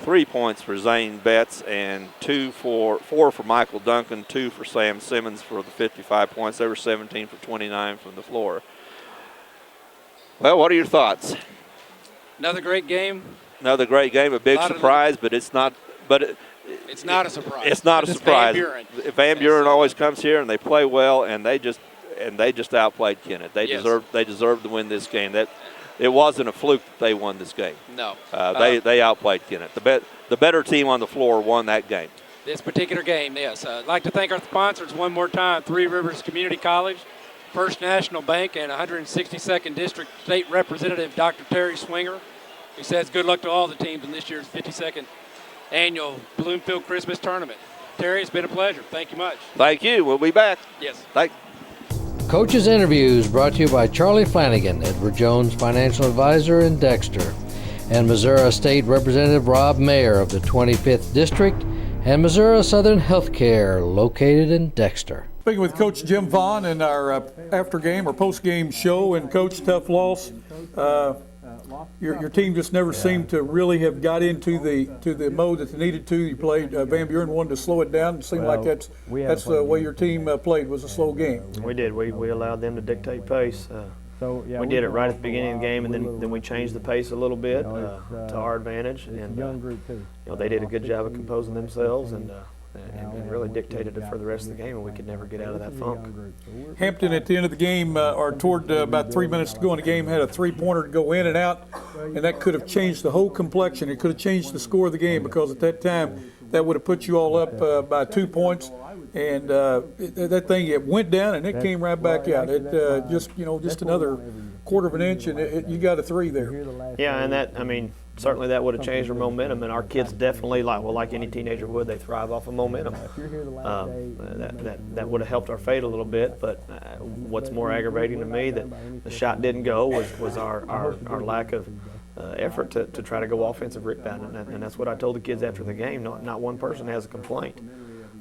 3 points for Zane Betts, and 4 for Michael Duncan, 2 for Sam Simmons for the 55 points. They were 17 for 29 from the floor. Well, what are your thoughts? Another great game. Another great game, a big surprise, but it's not. But it's not a surprise. It's not a surprise. Van Buren. Van Buren always comes here and they play well, and they just outplayed Kennett. They deserved to win this game. It wasn't a fluke that they won this game. No. They outplayed Kennett. The better team on the floor won that game. This particular game, yes. I'd like to thank our sponsors one more time, Three Rivers Community College, First National Bank, and 162nd District State Representative Dr. Terry Swinger, who says good luck to all the teams in this year's 52nd Annual Bloomfield Christmas Tournament. Terry, it's been a pleasure. Thank you much. Thank you. We'll be back. Yes. Coaches Interviews brought to you by Charlie Flanagan, Edward Jones Financial Advisor in Dexter, and Missouri State Representative Rob Mayer of the 25th District, and Missouri Southern Healthcare, located in Dexter. Speaking with Coach Jim Vaughn in our after-game or post-game show, and Coach, tough loss. Your team just never seemed to really have got into the mode that they needed to. You played Van Buren wanted to slow it down. It seemed like that's the way your team played, was a slow game. We did. We allowed them to dictate pace. We did it right at the beginning of the game, and then we changed the pace a little bit to our advantage. And they did a good job of composing themselves and really dictated it for the rest of the game, and we could never get out of that funk. Hampton at the end of the game, or toward about 3 minutes to go in the game, had a 3-pointer to go in and out, and that could have changed the whole complexion. It could have changed the score of the game, because at that time that would have put you all up by 2 points, and that thing, it went down and it came right back out. It just another quarter of an inch, and you got a 3 there. Yeah, and certainly that would have changed our momentum, and our kids definitely, like any teenager would, they thrive off of momentum. That would have helped our fate a little bit, but what's more aggravating to me that the shot didn't go was our lack of effort to try to go offensive rebound, and that's what I told the kids after the game. Not one person has a complaint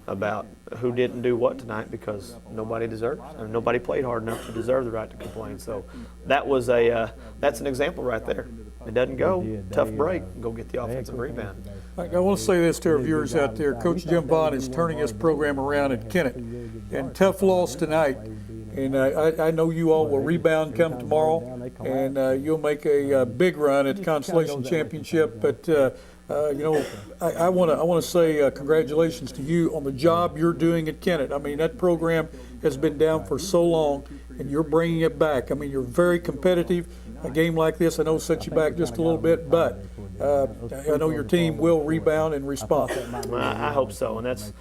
about who didn't do what tonight, because nobody deserved it. Nobody played hard enough to deserve the right to complain. So that's an example right there. It doesn't go, tough break, go get the offensive rebound. I want to say this to our viewers out there. Coach Jim Vaughn is turning his program around at Kennett, and tough loss tonight. And I know you all will rebound come tomorrow, and you'll make a big run at the Constellation Championship. But I want to say congratulations to you on the job you're doing at Kennett. That program has been down for so long, and you're bringing it back. You're very competitive. A game like this, I know, sets you back just a little bit, but I know your team will rebound and respond. I hope so, and that's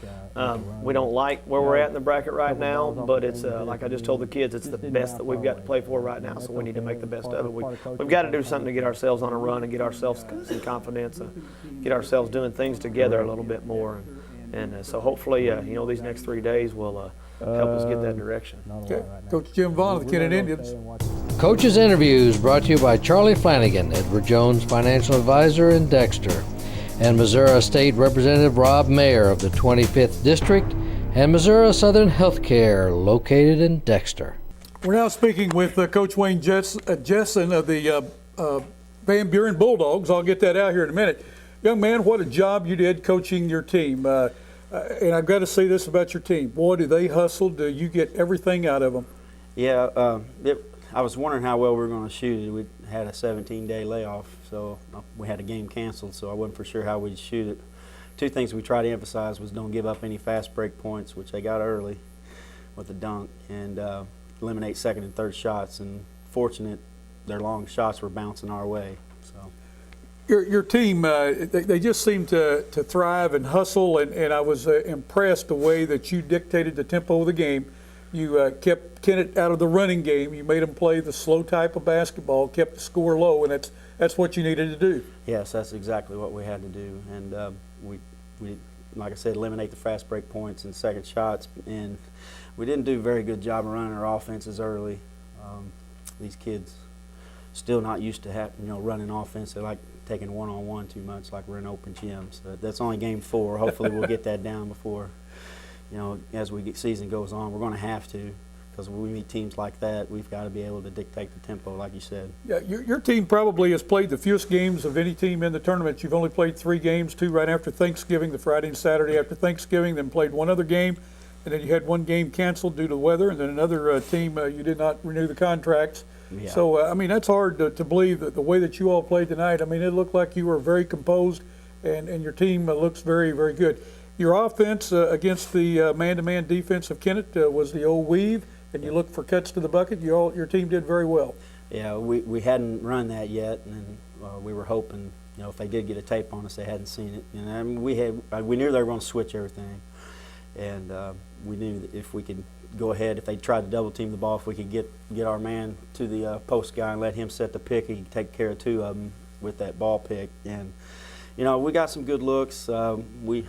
we don't like where we're at in the bracket right now, but it's like I just told the kids, it's the best that we've got to play for right now, so we need to make the best of it. We've got to do something to get ourselves on a run and get ourselves some confidence, get ourselves doing things together a little bit more, and so hopefully, these next 3 days will help us get that direction. Okay. Coach Jim Vaughn of the Kennett Indians. Coaches Interviews brought to you by Charlie Flanagan, Edward Jones Financial Advisor in Dexter, and Missouri State Representative Rob Mayer of the 25th District, and Missouri Southern Healthcare, located in Dexter. We're now speaking with Coach Wayne Jessen of the Van Buren Bulldogs. I'll get that out here in a minute. Young man, what a job you did coaching your team. And I've got to say this about your team. Boy, do they hustle. Do you get everything out of them? Yeah, I was wondering how well we were going to shoot it. We had a 17-day layoff, so we had a game canceled, so I wasn't for sure how we'd shoot it. Two things we tried to emphasize was don't give up any fast break points, which they got early with the dunk, and eliminate second and third shots. And fortunate, their long shots were bouncing our way. So Your team, they just seemed to thrive and hustle, and I was impressed the way that you dictated the tempo of the game. You kept Kennett out of the running game. You made them play the slow type of basketball, kept the score low, and that's what you needed to do. Yes, that's exactly what we had to do. And we, like I said, eliminate the fast break points and second shots. And we didn't do a very good job of running our offenses early. These kids still not used to running offense. They like taking one-on-one too much, like we're in open gym. So that's only game 4. Hopefully we'll get that down before, as season goes on. We're going to have to, because when we meet teams like that, we've got to be able to dictate the tempo, like you said. Yeah, your team probably has played the fewest games of any team in the tournament. You've only played 3 games, 2 right after Thanksgiving, the Friday and Saturday after Thanksgiving, then played 1 other game, and then you had 1 game canceled due to weather, and then another team you did not renew the contracts. Yeah. So, I mean, that's hard to believe that the way that you all played tonight. I mean, it looked like you were very composed, and your team looks very, very good. Your offense against the man-to-man defense of Kennett was the old weave, and you looked for cuts to the bucket. Your team did very well. Yeah, we hadn't run that yet, and we were hoping, if they did get a tape on us, they hadn't seen it. And I mean, we knew they were going to switch everything, and we knew that if we could go ahead, if they tried to double team the ball, if we could get our man to the post guy and let him set the pick, he could take care of 2 of them with that ball pick. And we got some good looks. We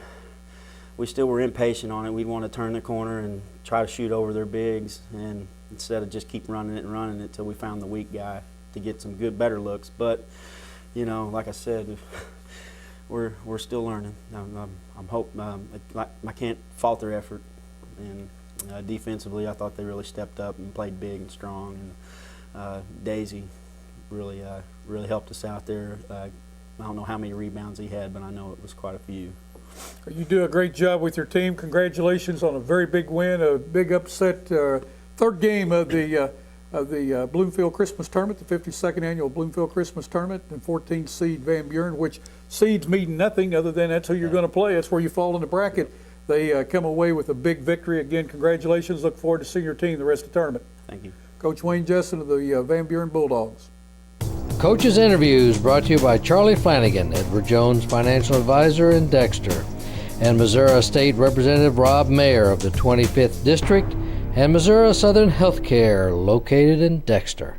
still were impatient on it. We'd want to turn the corner and try to shoot over their bigs, and instead of just keep running it until we found the weak guy to get some better looks. But like I said, we're still learning. I can't fault their effort. And defensively, I thought they really stepped up and played big and strong. And Daisy really helped us out there. I don't know how many rebounds he had, but I know it was quite a few. You do a great job with your team. Congratulations on a very big win, a big upset, 3rd game of the Bloomfield Christmas Tournament, the 52nd annual Bloomfield Christmas Tournament, and 14th seed Van Buren, which seeds mean nothing other than that's who you're going to play. That's where you fall in the bracket. They come away with a big victory. Again, congratulations. Look forward to seeing your team the rest of the tournament. Thank you. Coach Wayne Justin of the Van Buren Bulldogs. Coaches Interviews brought to you by Charlie Flanagan, Edward Jones Financial Advisor in Dexter, and Missouri State Representative Rob Mayer of the 25th District, and Missouri Southern Healthcare located in Dexter.